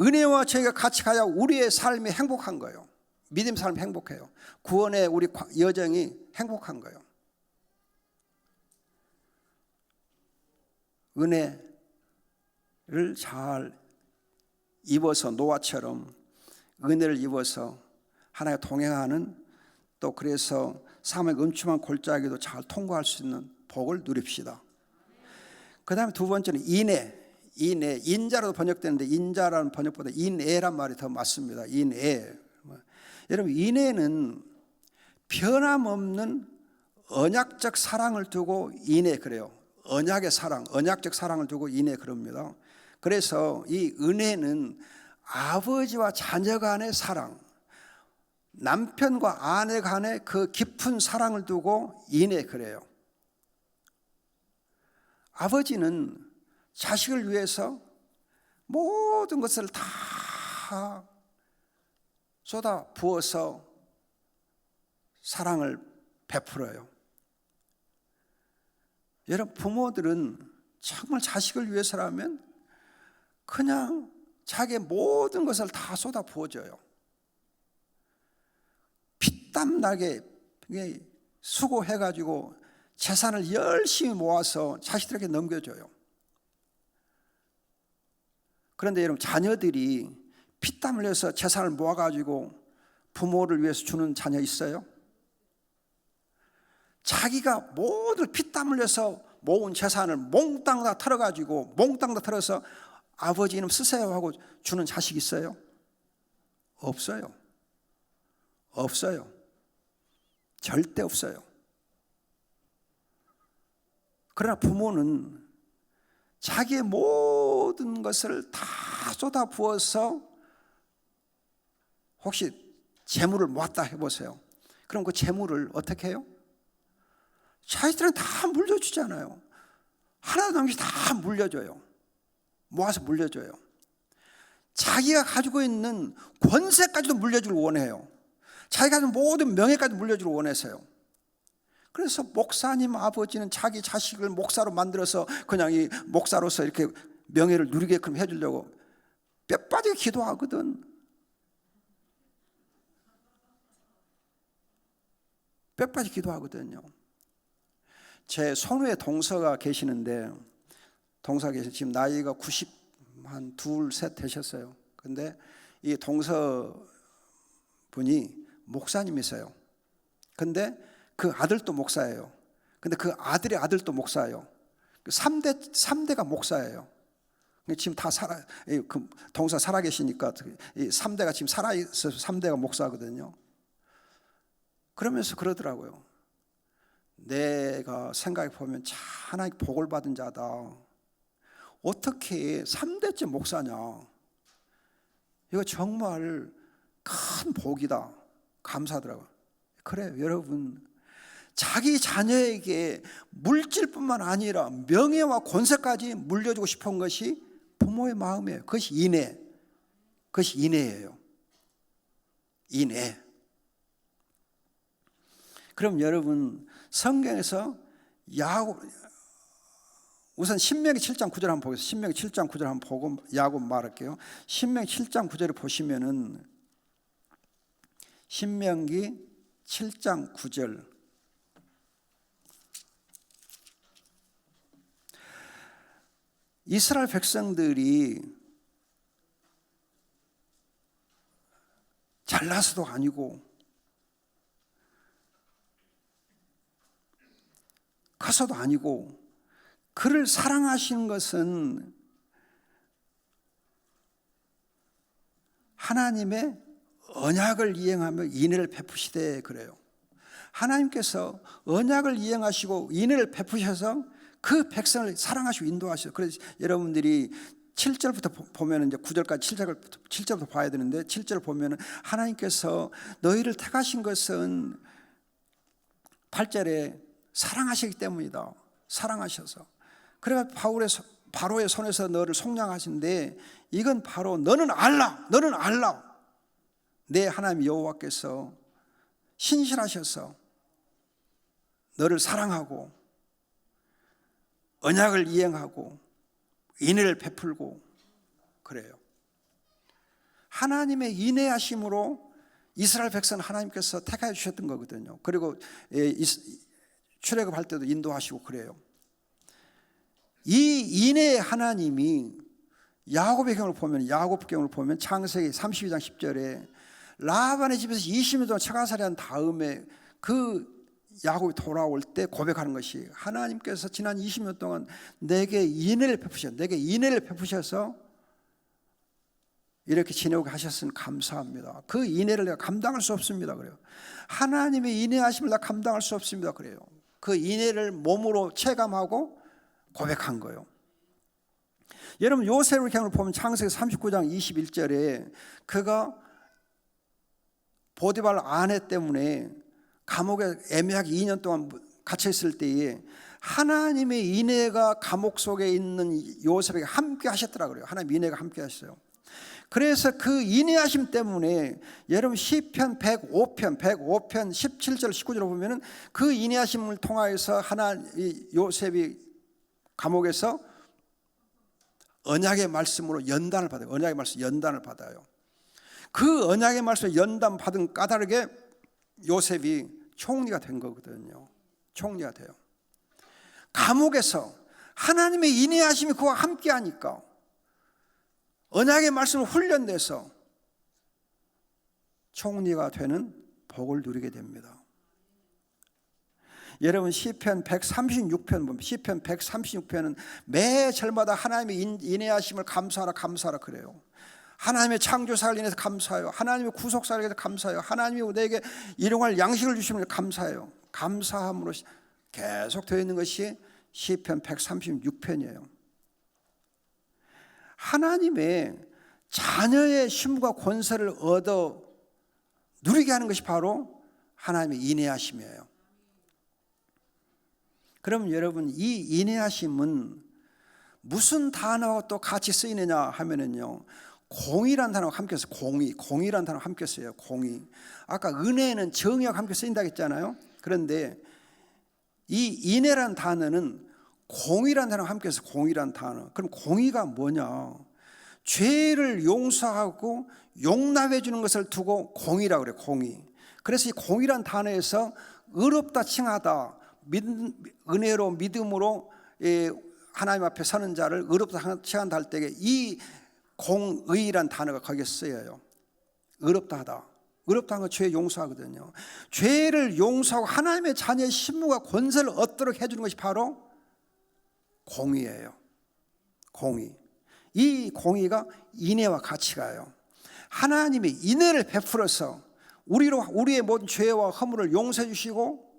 은혜와 정의가 같이 가야 우리의 삶이 행복한 거예요. 믿음 삶이 행복해요. 구원의 우리 여정이 행복한 거예요. 은혜를 잘 입어서 노아처럼 은혜를 입어서 하나님과 동행하는, 또 그래서 삶의 음침한 골짜기도 잘 통과할 수 있는 복을 누립시다. 그 다음에 두 번째는 인애. 인자로도 번역되는데 인자라는 번역보다 인애란 말이 더 맞습니다. 인애. 여러분, 인애는 변함없는 언약적 사랑을 두고 인애 그래요. 언약의 사랑, 언약적 사랑을 두고 인애 그럽니다. 그래서 이 은혜는 아버지와 자녀 간의 사랑, 남편과 아내 간의 그 깊은 사랑을 두고 인애 그래요. 아버지는 자식을 위해서 모든 것을 다 쏟아 부어서 사랑을 베풀어요. 여러분, 부모들은 정말 자식을 위해서라면 그냥 자기의 모든 것을 다 쏟아 부어줘요. 피땀나게 수고해가지고 재산을 열심히 모아서 자식들에게 넘겨줘요. 그런데 여러분, 자녀들이 피땀 흘려서 재산을 모아가지고 부모를 위해서 주는 자녀 있어요? 자기가 모두 피땀 흘려서 모은 재산을 몽땅 다 털어가지고 몽땅 다 털어서 아버지 이름 쓰세요 하고 주는 자식 있어요? 없어요. 없어요. 절대 없어요. 그러나 부모는 자기의 모든 것을 다 쏟아 부어서, 혹시 재물을 모았다 해보세요. 그럼 그 재물을 어떻게 해요? 자기들은 다 물려주잖아요. 하나도 남기지 다 물려줘요. 모아서 물려줘요. 자기가 가지고 있는 권세까지도 물려주길 원해요. 자기가 가진 모든 명예까지 물려주길 원해서요. 그래서 목사님 아버지는 자기 자식을 목사로 만들어서 그냥 이 목사로서 이렇게 명예를 누리게끔 해주려고 뼈 빠지게 기도하거든. 뼈 빠지게 기도하거든요. 제 손후에 동서가 계시는데, 동서가 계시 지금 나이가 90 한 둘, 셋 되셨어요. 근데 이 동서 분이 목사님이세요. 근데 그 아들도 목사예요. 근데 그 아들의 아들도 목사예요. 3대가 목사예요. 지금 다 그 동서 살아 계시니까 이 3대가 지금 살아 있어서 3대가 목사거든요. 그러면서 그러더라고요. 내가 생각해 보면 참 하나님 복을 받은 자다. 어떻게 3대째 목사냐? 이거 정말 큰 복이다. 감사하더라고요. 그래요, 여러분. 자기 자녀에게 물질뿐만 아니라 명예와 권세까지 물려주고 싶은 것이 부모의 마음이에요. 그것이 인애. 그것이 인애예요. 인애. 그럼 여러분, 성경에서 우선 신명기 7장 9절 한번 보겠습니다. 신명기 7장 9절 한번 보고 야곱 말할게요. 신명기 7장 9절을 보시면은, 신명기 7장 9절, 이스라엘 백성들이 잘나서도 아니고 커서도 아니고 그를 사랑하시는 것은 하나님의 언약을 이행하며 인애를 베푸시되 그래요. 하나님께서 언약을 이행하시고 인애를 베푸셔서 그 백성을 사랑하시고 인도하셔요. 그래서 여러분들이 7절부터 보면 이제 9절까지 7절부터 봐야 되는데 7절 보면 하나님께서 너희를 택하신 것은 8절에 사랑하시기 때문이다. 사랑하셔서. 그래서 바로의 손에서 너를 속량하신데 이건 바로 너는 알라. 내 하나님 여호와께서 신실하셔서 너를 사랑하고 언약을 이행하고 인애를 베풀고 그래요. 하나님의 인애하심으로 이스라엘 백성은 하나님께서 택하여 주셨던 거거든요. 그리고 출애굽할 때도 인도하시고 그래요. 이 인애의 하나님이 야곱경을 보면 창세기 32장 10절에 라반의 집에서 20년 동안 처가살이한 다음에 그 야곱이 돌아올 때 고백하는 것이 하나님께서 지난 20년 동안 내게 인애를 베푸셔서 이렇게 지내게 하셨으니 감사합니다. 그 인애를 내가 감당할 수 없습니다. 그래요. 하나님의 인애하심을 내가 감당할 수 없습니다. 그래요. 그 인애를 몸으로 체감하고 고백한 거예요. 여러분 요셉의 경우를 보면 창세기 39장 21절에 그가 보디발 아내 때문에 감옥에 애매하게 2년 동안 갇혀 있을 때에 하나님의 인애가 감옥 속에 있는 요셉에게 함께 하셨더라 그래요. 하나님 인애가 함께 하셨어요. 그래서 그 인애하심 때문에 여러분 시편 105편 17절 19절을 보면은 그 인애하심을 통하여서 요셉이 감옥에서 언약의 말씀으로 연단을 받아요. 언약의 말씀 연단을 받아요. 그 언약의 말씀을 연단 받은 까닭에 요셉이 총리가 된 거거든요. 총리가 돼요. 감옥에서 하나님의 인애하심이 그와 함께 하니까 언약의 말씀을 훈련돼서 총리가 되는 복을 누리게 됩니다. 여러분 시편 136편 보면 시편 136편은 매 절마다 하나님의 인애하심을 감사하라 그래요. 하나님의 창조사를 인해서 감사해요. 하나님의 구속사를 인해서 감사해요. 하나님이 내게 일용할 양식을 주시면 감사해요. 감사함으로 계속 되어 있는 것이 시편 136편이에요. 하나님의 자녀의 힘과 권세를 얻어 누리게 하는 것이 바로 하나님의 인애하심이에요. 그럼 여러분 이 인애하심은 무슨 단어와 또 같이 쓰이느냐 하면은요 공의란 단어가 함께 써요. 공의란 단어가 함께 써요. 공의. 아까 은혜는 정의와 함께 쓰인다고 했잖아요. 그런데 이 인애란 단어는 공의란 단어가 함께 써요. 공의란 단어. 그럼 공의가 뭐냐? 죄를 용서하고 용납해 주는 것을 두고 공의라고 그래요. 공의. 그래서 이 공의란 단어에서 의롭다 칭하다, 은혜로 믿음으로 하나님 앞에 서는 자를 의롭다 칭한다 할 때에 이 공의란 단어가 거기에 쓰여요. 의롭다 하다. 의롭다 하는 건 죄 용서하거든요. 죄를 용서하고 하나님의 자녀의 신분과 권세를 얻도록 해주는 것이 바로 공의예요. 공의. 이 공의가 인애와 같이 가요. 하나님의 인애를 베풀어서 우리의 모든 죄와 허물을 용서해 주시고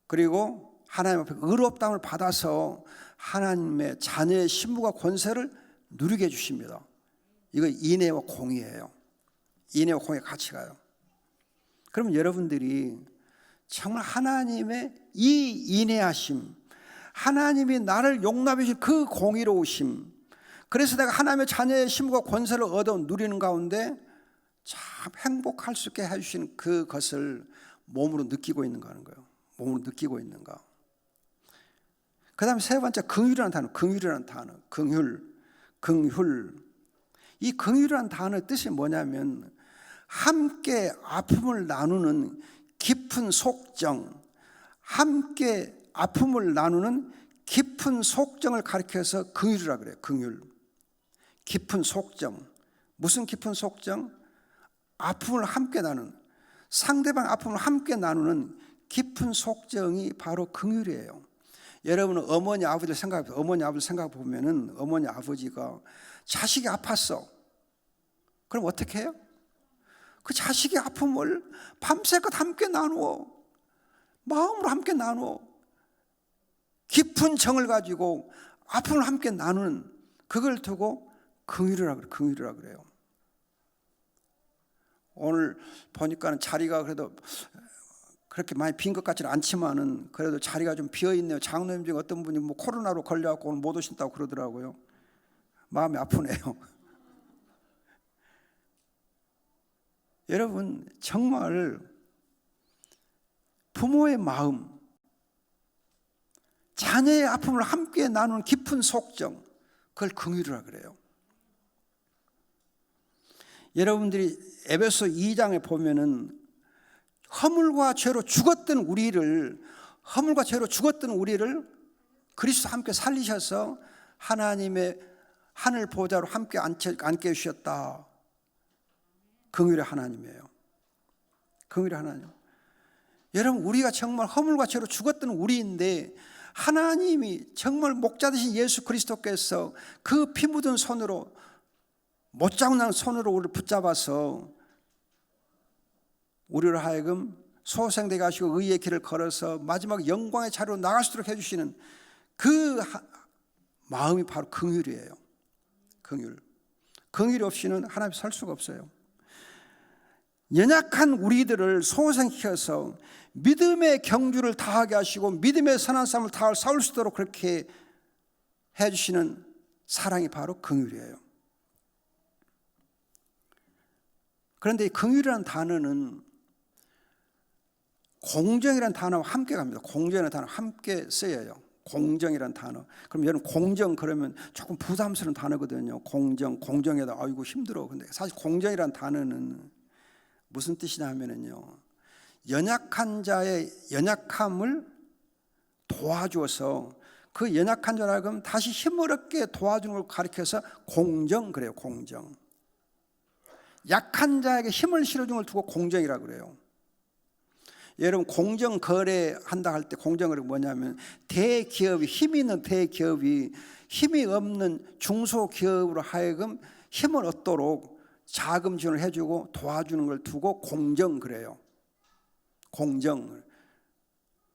그리고 하나님 앞에 의롭다함을 받아서 하나님의 자녀의 신분과 권세를 누리게 해주십니다. 이거 인애와 공의예요. 인애와 공의 같이 가요. 그럼 여러분들이 정말 하나님의 이 인애하심, 하나님이 나를 용납해 주신 그 공의로우심, 그래서 내가 하나님의 자녀의 신분과 권세를 얻어 누리는 가운데 참 행복할 수 있게 해주신 그것을 몸으로 느끼고 있는가 하는 거예요. 몸으로 느끼고 있는가. 그 다음에 세 번째 긍휼이라는 단어. 긍휼. 이 긍휼이라는 단어의 뜻이 뭐냐면 함께 아픔을 나누는 깊은 속정, 함께 아픔을 나누는 깊은 속정을 가리켜서 긍휼이라 그래요. 긍휼. 깊은 속정. 무슨 깊은 속정? 아픔을 함께 나누는, 상대방 아픔을 함께 나누는 깊은 속정이 바로 긍휼이에요. 여러분은 어머니 아버지 생각 보면은 어머니 아버지가 자식이 아팠어. 그럼 어떻게 해요? 그 자식의 아픔을 밤새껏 함께 나누어, 마음으로 함께 나누어, 깊은 정을 가지고 아픔을 함께 나누는, 그걸 두고 긍휼이라 그래요. 오늘 보니까는 자리가 그래도 그렇게 많이 빈 것 같지는 않지만은 그래도 자리가 좀 비어 있네요. 장로님 중에 어떤 분이 뭐 코로나로 걸려갖고 오늘 못 오신다고 그러더라고요. 마음이 아프네요. 여러분, 정말 부모의 마음, 자녀의 아픔을 함께 나누는 깊은 속정, 그걸 긍휼이라 그래요. 여러분들이 에베소 2장에 보면은 허물과 죄로 죽었던 우리를 그리스도 함께 살리셔서 하나님의 하늘 보좌로 함께 앉게 해주셨다. 긍휼의 하나님이에요. 긍휼의 하나님. 여러분, 우리가 정말 허물과 죄로 죽었던 우리인데 하나님이 정말 목자 되신 예수 그리스도께서 그 피 묻은 손으로, 못장난 손으로 우리를 붙잡아서 우리를 하여금 소생되게 하시고 의의 길을 걸어서 마지막 영광의 자리로 나갈 수 있도록 해주시는 그 마음이 바로 긍휼이에요. 긍휼이 없이는 하나님 살 수가 없어요. 연약한 우리들을 소생시켜서 믿음의 경주를 다하게 하시고 믿음의 선한 싸움을 다 싸울 수 있도록 그렇게 해주시는 사랑이 바로 긍휼이에요. 그런데 이 긍휼이라는 단어는 공정이라는 단어와 함께 갑니다. 공정이라는 단어 함께 쓰여요. 공정이라는 단어. 그럼 여러분, 공정 그러면 조금 부담스러운 단어거든요. 공정에다 아이고 힘들어. 근데 사실 공정이라는 단어는 무슨 뜻이냐 하면은요, 연약한 자의 연약함을 도와줘서 그 연약한 자라면 다시 힘을 얻게 도와주는 걸 가리켜서 공정 그래요. 공정. 약한 자에게 힘을 실어주는 걸 두고 공정이라고 그래요. 여러분, 공정 거래한다 할 때 공정거래가 뭐냐면 대기업이, 힘이 있는 대기업이 힘이 없는 중소기업으로 하여금 힘을 얻도록 자금 지원을 해주고 도와주는 걸 두고 공정 그래요. 공정.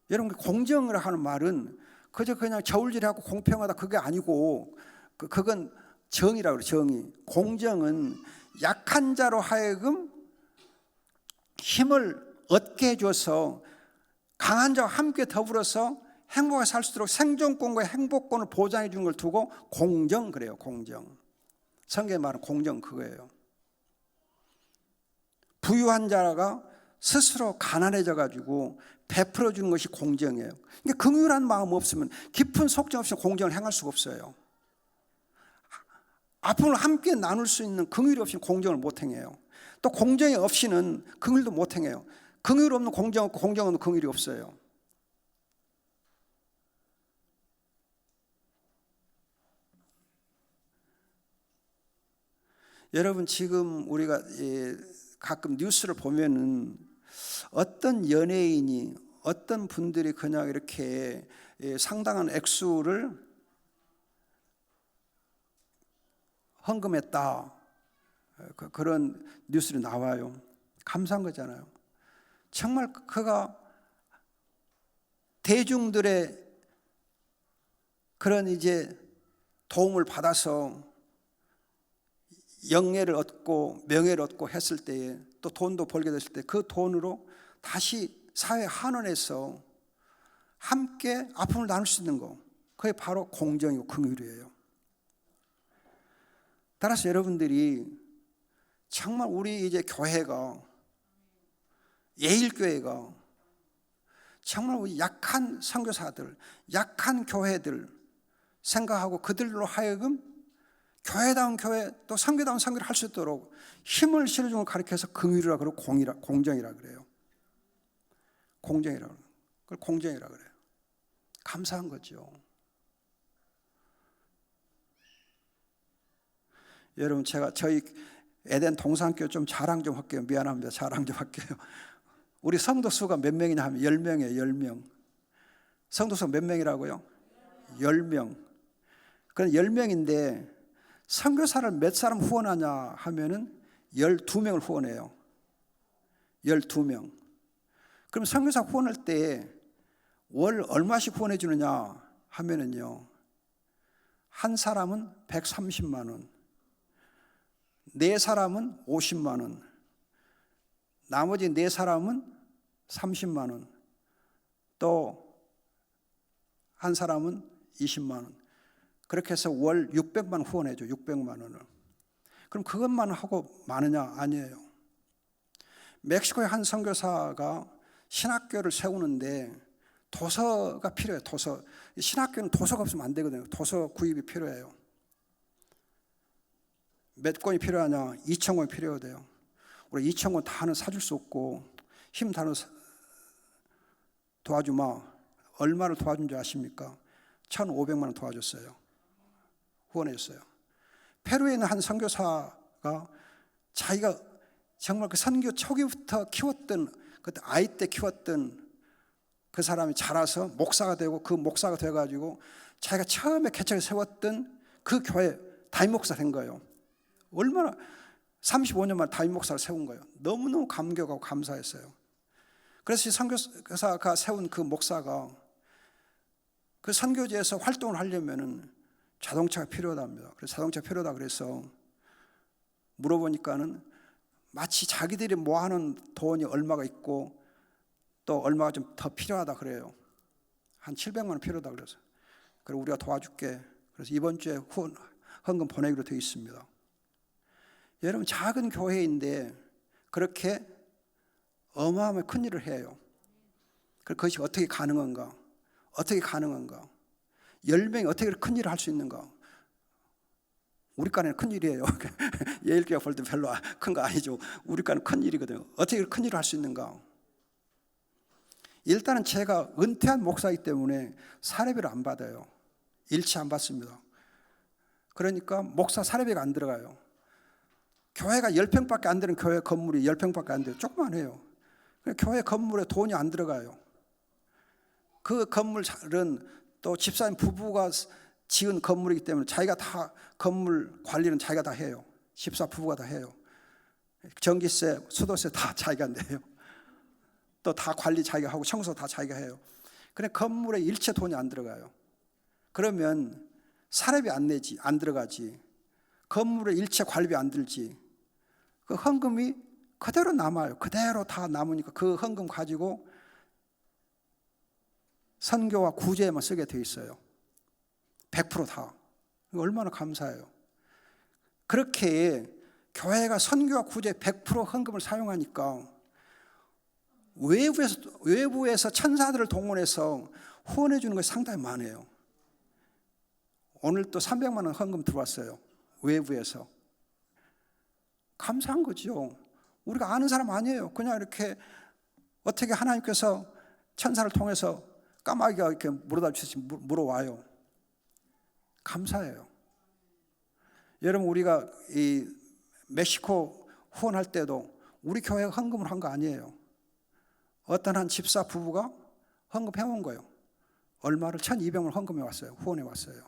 여러분, 공정을 하는 말은 그냥 저울질하고 공평하다 그게 아니고 그건 정의라고 그래요. 정의. 공정은 약한 자로 하여금 힘을 얻게 해줘서 강한 자와 함께 더불어서 행복하게 살 수 있도록 생존권과 행복권을 보장해 주는 걸 두고 공정 그래요. 공정. 성경에 말하는 공정 그거예요. 부유한 자가 스스로 가난해져 가지고 베풀어 주는 것이 공정이에요. 그러니까 긍휼한 마음 없으면, 깊은 속정 없이 공정을 행할 수가 없어요. 아픔을 함께 나눌 수 있는 긍휼이 없이는 공정을 못 행해요. 또 공정이 없이는 긍휼도 못 행해요. 긍휼 없는 공정 없고 공정 없는 긍휼이 없어요. 여러분, 지금 우리가 가끔 뉴스를 보면은 어떤 연예인이, 어떤 분들이 그냥 이렇게 상당한 액수를 헌금했다, 그런 뉴스를 나와요. 감사한 거잖아요. 정말 그가 대중들의 그런 도움을 받아서 영예를 얻고 명예를 얻고 했을 때에, 또 돈도 벌게 됐을 때 그 돈으로 다시 사회에 환원해서 함께 아픔을 나눌 수 있는 거, 그게 바로 공정이고 긍휼이에요. 따라서 여러분들이 정말 우리 교회가, 예일교회가 정말 우리 약한 선교사들, 약한 교회들 생각하고 그들로 하여금 교회다운 교회, 또 선교다운 선교를 할 수 있도록 힘을 실어주는 걸 가리켜서 긍휼이라 그러고 공정이라 그래요. 공정이라 그래요. 그걸 공정이라 그래요. 감사한 거죠. 여러분, 제가 저희 에덴 동산교회 좀 자랑 좀 할게요. 미안합니다. 자랑 좀 할게요. 우리 성도 수가 몇 명이냐 하면 10명이에요. 10명. 성도 수가 몇 명이라고요? 10명. 그럼 10명인데 선교사를 몇 사람 후원하냐 하면은 12명을 후원해요. 12명. 그럼 선교사 후원할 때 월 얼마씩 후원해 주느냐 하면은요, 한 사람은 130만 원, 네 사람은 50만 원, 나머지 네 사람은 30만 원, 또 한 사람은 20만 원. 그렇게 해서 월 600만 원 후원해 줘. 600만 원을. 그럼 그것만 하고 많으냐? 아니에요. 멕시코의 한 선교사가 신학교를 세우는데 도서가 필요해요. 도서. 신학교는 도서가 없으면 안 되거든요. 도서 구입이 필요해요. 몇 권이 필요하냐? 2,000권이 필요해요. 우리 2,000권 다는 사줄 수 없고 힘 다는 도와주마. 얼마를 도와준 줄 아십니까? 1,500만 원 도와줬어요. 후원해줬어요. 페루에 있는 한 선교사가 자기가 정말 그 선교 초기부터 키웠던, 그때 아이 때 키웠던 그 사람이 자라서 목사가 되고, 그 목사가 돼가지고 자기가 처음에 개척에 세웠던 그 교회 담임 목사 된 거예요. 얼마나 35년 만에 담임 목사를 세운 거예요. 너무너무 감격하고 감사했어요. 그래서 선교사가 세운 그 목사가 그 선교지에서 활동을 하려면은 자동차가 필요하답니다. 그래서 자동차가 필요하다 그래서 물어보니까는 마치 자기들이 모아놓은 돈이 얼마가 있고 또 얼마가 좀 더 필요하다 그래요. 한 700만 원 필요하다 그래서. 그리고 우리가 도와줄게. 그래서 이번 주에 헌금 보내기로 되어 있습니다. 여러분, 작은 교회인데 그렇게 어마어마한 큰 일을 해요. 그것이 어떻게 가능한가? 어떻게 가능한가? 10명이 어떻게 큰 일을 할 수 있는가? 우리 간에는 큰 일이에요. 예일교회 볼 때 별로 큰 거 아니죠. 우리 간은 큰 일이거든요. 어떻게 큰 일을 할 수 있는가? 일단은 제가 은퇴한 목사이기 때문에 사례비를 안 받아요. 일치 안 받습니다. 그러니까 목사 사례비가 안 들어가요. 교회가 10평밖에 안 되는 교회 건물이 10평밖에 안 돼요. 조그만해요. 교회 건물에 돈이 안 들어가요. 그 건물은 또 집사님 부부가 지은 건물이기 때문에 자기가 다 건물 관리는 자기가 다 해요. 집사 부부가 다 해요. 전기세, 수도세 다 자기가 내요. 또 다 관리 자기가 하고 청소 다 자기가 해요. 그래 건물에 일체 돈이 안 들어가요. 그러면 사례비 안 내지, 안 들어가지. 건물에 일체 관리비 안 들지. 그 헌금이 그대로 남아요. 그대로 다 남으니까 그 헌금 가지고 선교와 구제에만 쓰게 돼 있어요. 100% 다. 얼마나 감사해요. 그렇게 교회가 선교와 구제 100% 헌금을 사용하니까 외부에서 천사들을 동원해서 후원해 주는 것이 상당히 많아요. 오늘 또 300만 원 헌금 들어왔어요. 외부에서. 감사한 거죠. 우리가 아는 사람 아니에요. 그냥 이렇게 어떻게 하나님께서 천사를 통해서 까마귀가 이렇게 물어다 주듯이 물어와요. 감사해요. 여러분, 우리가 이 멕시코 후원할 때도 우리 교회가 헌금을 한 거 아니에요. 어떤 한 집사 부부가 헌금해 온 거예요. 얼마를 1,200만 헌금해 왔어요. 후원해 왔어요.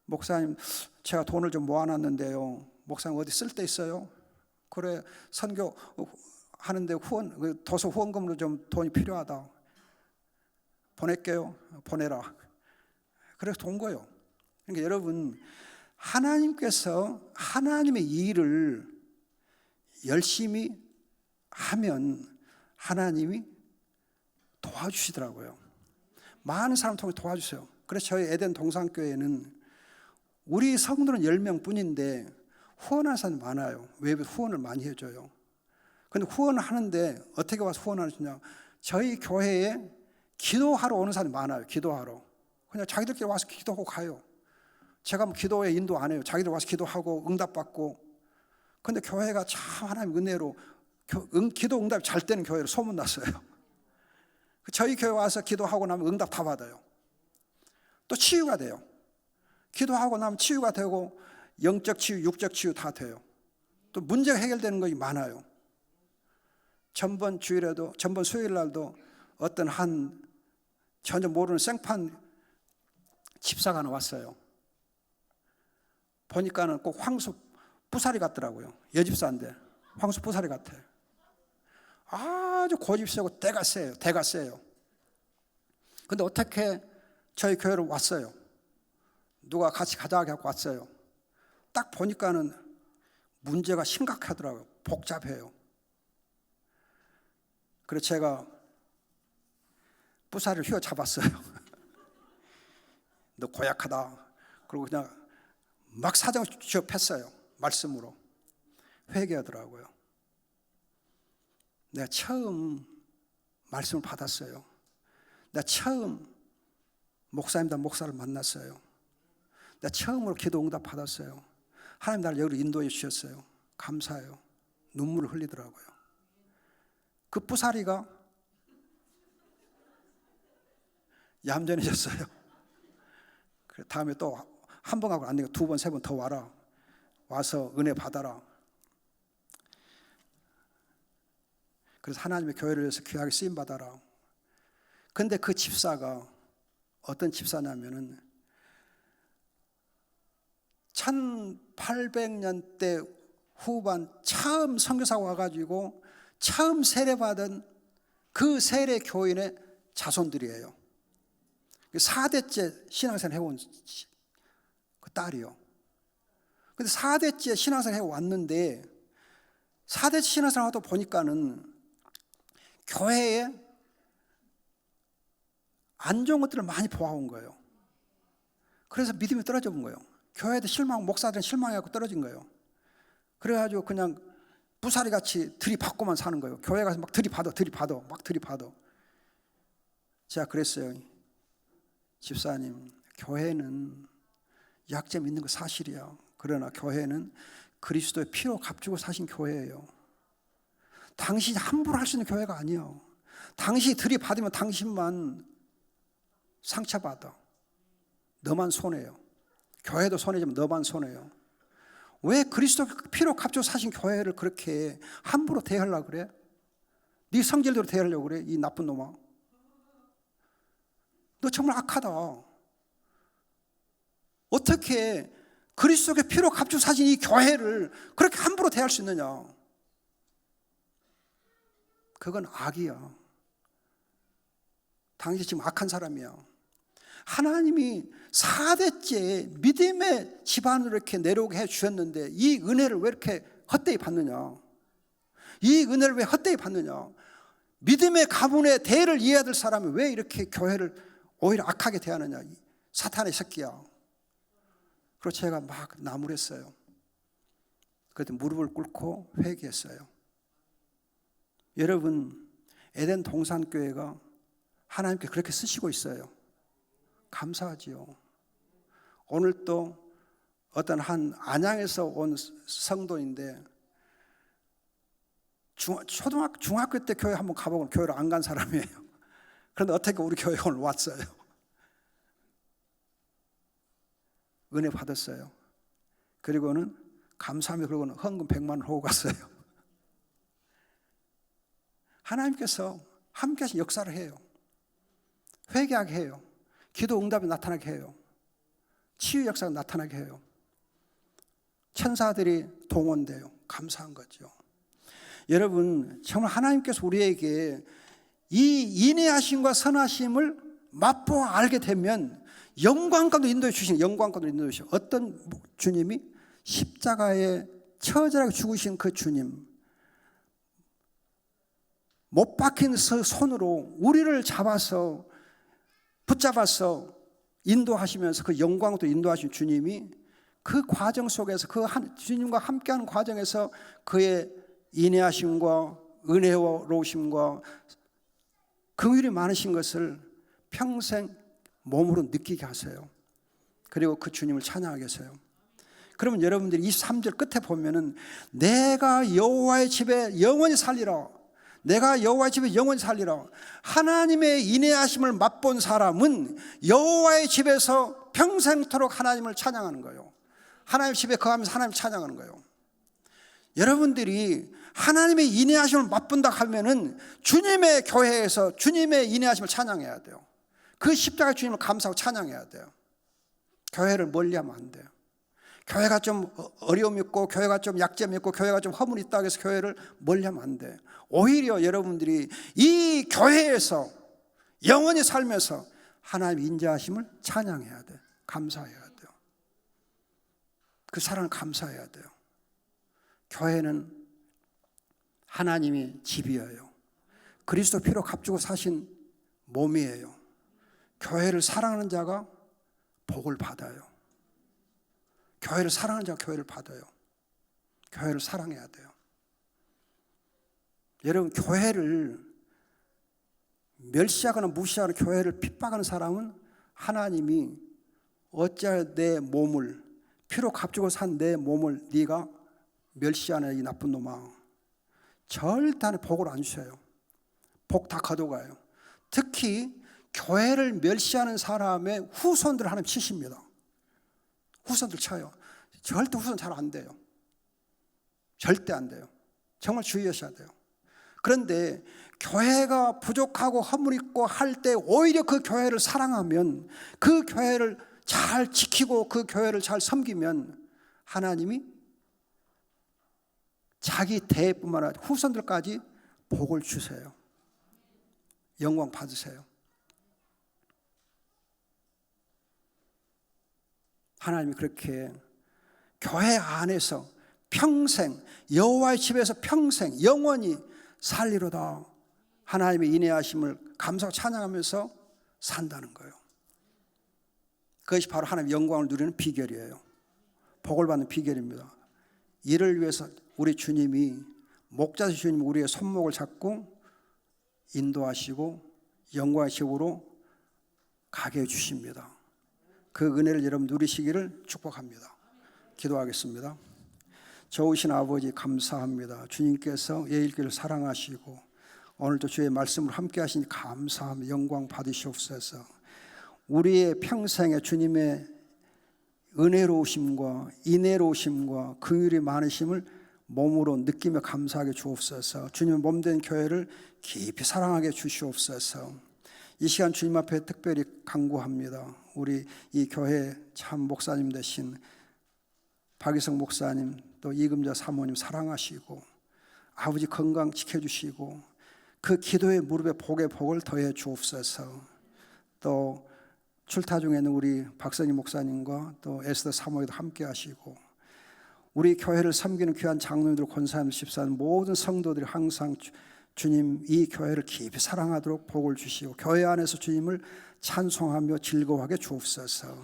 목사님, 제가 돈을 좀 모아놨는데요. 목사님 어디 쓸 데 있어요? 그래, 선교 하는데 도서 후원금으로 좀 돈이 필요하다. 보낼게요. 보내라. 그래서 돈 거예요. 그러니까 여러분, 하나님께서 하나님의 일을 열심히 하면 하나님이 도와주시더라고요. 많은 사람 통해 도와주세요. 그래서 저희 에덴 동산교회는 우리 성도는 10명 뿐인데 후원하는 사람이 많아요. 외부 후원을 많이 해줘요. 그런데 후원을 하는데 어떻게 와서 후원하느냐? 저희 교회에 기도하러 오는 사람이 많아요. 기도하러. 그냥 자기들끼리 와서 기도하고 가요. 제가 뭐 기도에 인도 안 해요. 자기들 와서 기도하고 응답받고. 그런데 교회가 참 하나님 은혜로 기도 응답이 잘 되는 교회로 소문났어요. 저희 교회 와서 기도하고 나면 응답 다 받아요. 또 치유가 돼요. 기도하고 나면 치유가 되고 영적 치유, 육적 치유 다 돼요. 또 문제가 해결되는 것이 많아요. 전번 수요일 날도 어떤 한 전혀 모르는 생판 집사가 하나 왔어요. 보니까는 꼭 황수 부사리 같더라고요. 여집사인데 황수 부사리 같아. 아주 고집 세고 대가 세요. 근데 어떻게 저희 교회로 왔어요. 누가 같이 가자고 하고 왔어요. 딱 보니까는 문제가 심각하더라고요. 복잡해요. 그래서 제가 부사리를 휘어잡았어요. 너 고약하다. 그리고 그냥 막 사정을 취업했어요. 말씀으로. 회개하더라고요. 내가 처음 말씀을 받았어요. 내가 처음 목사를 만났어요. 내가 처음으로 기도 응답 받았어요. 하나님 나를 여기로 인도해 주셨어요. 감사해요. 눈물을 흘리더라고요. 그 부사리가 얌전해졌어요. 그래 다음에 또 한 번 하고 안 되니까 2번, 3번 더 와라. 와서 은혜 받아라. 그래서 하나님의 교회를 위해서 귀하게 쓰임 받아라. 근데 그 집사가 어떤 집사냐면은 1800년대 후반 처음 선교사가 와가지고 처음 세례받은 그 세례 교인의 자손들이에요. 4대째 신앙생활 해온 그 딸이요. 근데 4대째 신앙생활 해왔는데 4대째 신앙생활 하다 보니까는 교회에 안 좋은 것들을 많이 보아온 거예요. 그래서 믿음이 떨어져 본 거예요. 교회도 목사들은 실망해갖고 떨어진 거예요. 그래가지고 그냥 부사리같이 들이받고만 사는 거예요. 교회 가서 막 들이받아. 제가 그랬어요. 집사님, 교회는 약점 있는 거 사실이야. 그러나 교회는 그리스도의 피로 값주고 사신 교회예요. 당신이 함부로 할 수 있는 교회가 아니에요. 당신이 들이받으면 당신만 상처받아. 너만 손해요. 교회도 손해지면 너만 손해요. 왜 그리스도 피로 값주고 사신 교회를 그렇게 함부로 대하려고 그래? 네 성질대로 대하려고 그래? 이 나쁜 놈아. 너 정말 악하다. 어떻게 그리스도의 피로 값주고 사신 이 교회를 그렇게 함부로 대할 수 있느냐? 그건 악이야. 당신 지금 악한 사람이야. 하나님이 4대째 믿음의 집안으로 이렇게 내려오게 해주셨는데 이 은혜를 왜 이렇게 헛되이 받느냐? 이 은혜를 왜 헛되이 받느냐? 믿음의 가문의 대를 이해해야 될 사람이 왜 이렇게 교회를 오히려 악하게 대하느냐? 사탄의 새끼야. 그래서 제가 막 나무랬어요. 그때 무릎을 꿇고 회개했어요. 여러분, 에덴 동산교회가 하나님께 그렇게 쓰시고 있어요. 감사하지요. 오늘 또 어떤 한 안양에서 온 성도인데 중학교 때 교회 한번 가보고 교회를 안 간 사람이에요. 그런데 어떻게 우리 교회에 오늘 왔어요. 은혜 받았어요. 그리고는 감사하며 그러고는 헌금 100만 원 하고 갔어요. 하나님께서 함께하신 역사를 해요. 회개하게 해요. 기도 응답이 나타나게 해요. 치유 역사가 나타나게 해요. 천사들이 동원돼요. 감사한 거죠. 여러분, 정말 하나님께서 우리에게 이 인내하심과 선하심을 맛보아 알게 되면 영광과도 인도해 주신 어떤 주님이 십자가에 처절하게 죽으신 그 주님, 못 박힌 손으로 우리를 붙잡아서 인도하시면서 그 영광도 인도하신 주님이 그 과정 속에서 주님과 함께하는 과정에서 그의 인내하심과 은혜로우심과 긍휼이 많으신 것을 평생 몸으로 느끼게 하세요. 그리고 그 주님을 찬양하게 하세요. 그러면 여러분들이 23절 끝에 보면은 내가 여호와의 집에 영원히 살리라. 내가 여호와의 집에 영원히 살리라. 하나님의 인내하심을 맛본 사람은 여호와의 집에서 평생토록 하나님을 찬양하는 거예요. 하나님 집에 거하면서 하나님 찬양하는 거예요. 여러분들이 하나님의 인내하심을 맛본다 하면은 주님의 교회에서 주님의 인내하심을 찬양해야 돼요. 그 십자가 주님을 감사하고 찬양해야 돼요. 교회를 멀리하면 안 돼요. 교회가 좀 어려움이 있고 교회가 좀 약점이 있고 교회가 좀 허물이 있다고 해서 교회를 멀리하면 안 돼요. 오히려 여러분들이 이 교회에서 영원히 살면서 하나님의 인자하심을 찬양해야 돼요. 감사해야 돼요. 그 사랑을 감사해야 돼요. 교회는 하나님의 집이에요. 그리스도 피로 값주고 사신 몸이에요. 교회를 사랑하는 자가 복을 받아요. 교회를 사랑하는 자가 교회를 받아요. 교회를 사랑해야 돼요. 여러분, 교회를 멸시하거나 무시하는 교회를 핍박하는 사람은 하나님이 어찌하여 내 몸을 피로 값주고 산 내 몸을 네가 멸시하는 이 나쁜 놈아, 절대 복을 안 주셔요. 복 다 가져가요. 특히 교회를 멸시하는 사람의 후손들 하나님 치십니다. 후손들 쳐요. 절대 후손 잘 안 돼요. 절대 안 돼요. 정말 주의하셔야 돼요. 그런데 교회가 부족하고 허물 있고 할 때 오히려 그 교회를 사랑하면, 그 교회를 잘 지키고 그 교회를 잘 섬기면 하나님이 자기 대뿐만 아니라 후손들까지 복을 주세요. 영광 받으세요. 하나님이 그렇게 교회 안에서 평생, 여호와의 집에서 평생 영원히 살리로다 하나님의 인애하심을 감사하고 찬양하면서 산다는 거예요. 그것이 바로 하나님의 영광을 누리는 비결이에요. 복을 받는 비결입니다. 이를 위해서 우리 주님이, 목자 주님이 우리의 손목을 잡고 인도하시고 영광의 집으로 가게 해주십니다. 그 은혜를 여러분 누리시기를 축복합니다. 기도하겠습니다. 좋으신 아버지 감사합니다. 주님께서 예일교회를 사랑하시고 오늘도 주의 말씀을 함께 하시니 감사합니다. 영광 받으시옵소서. 우리의 평생에 주님의 은혜로우심과 인애로우심과 긍휼이 많으심을 몸으로 느끼며 감사하게 주옵소서. 주님의 몸된 교회를 깊이 사랑하게 주시옵소서. 이 시간 주님 앞에 특별히 간구합니다. 우리 이 교회 참 목사님 되신 박희성 목사님, 또 이금자 사모님 사랑하시고 아버지 건강 지켜주시고 그 기도의 무릎에 복의 복을 더해 주옵소서. 또 출타 중에 있는 우리 박성희 목사님과 또 에스더 사모님도 함께 하시고 우리 교회를 섬기는 귀한 장로님들, 권사님들, 집사님 모든 성도들이 항상 주님 이 교회를 깊이 사랑하도록 복을 주시고 교회 안에서 주님을 찬송하며 즐거워하게 주옵소서.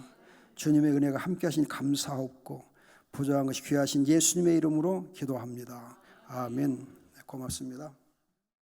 주님의 은혜가 함께 하시니 감사하옵고 부족한 것이 귀하신 예수님의 이름으로 기도합니다. 아멘. 고맙습니다.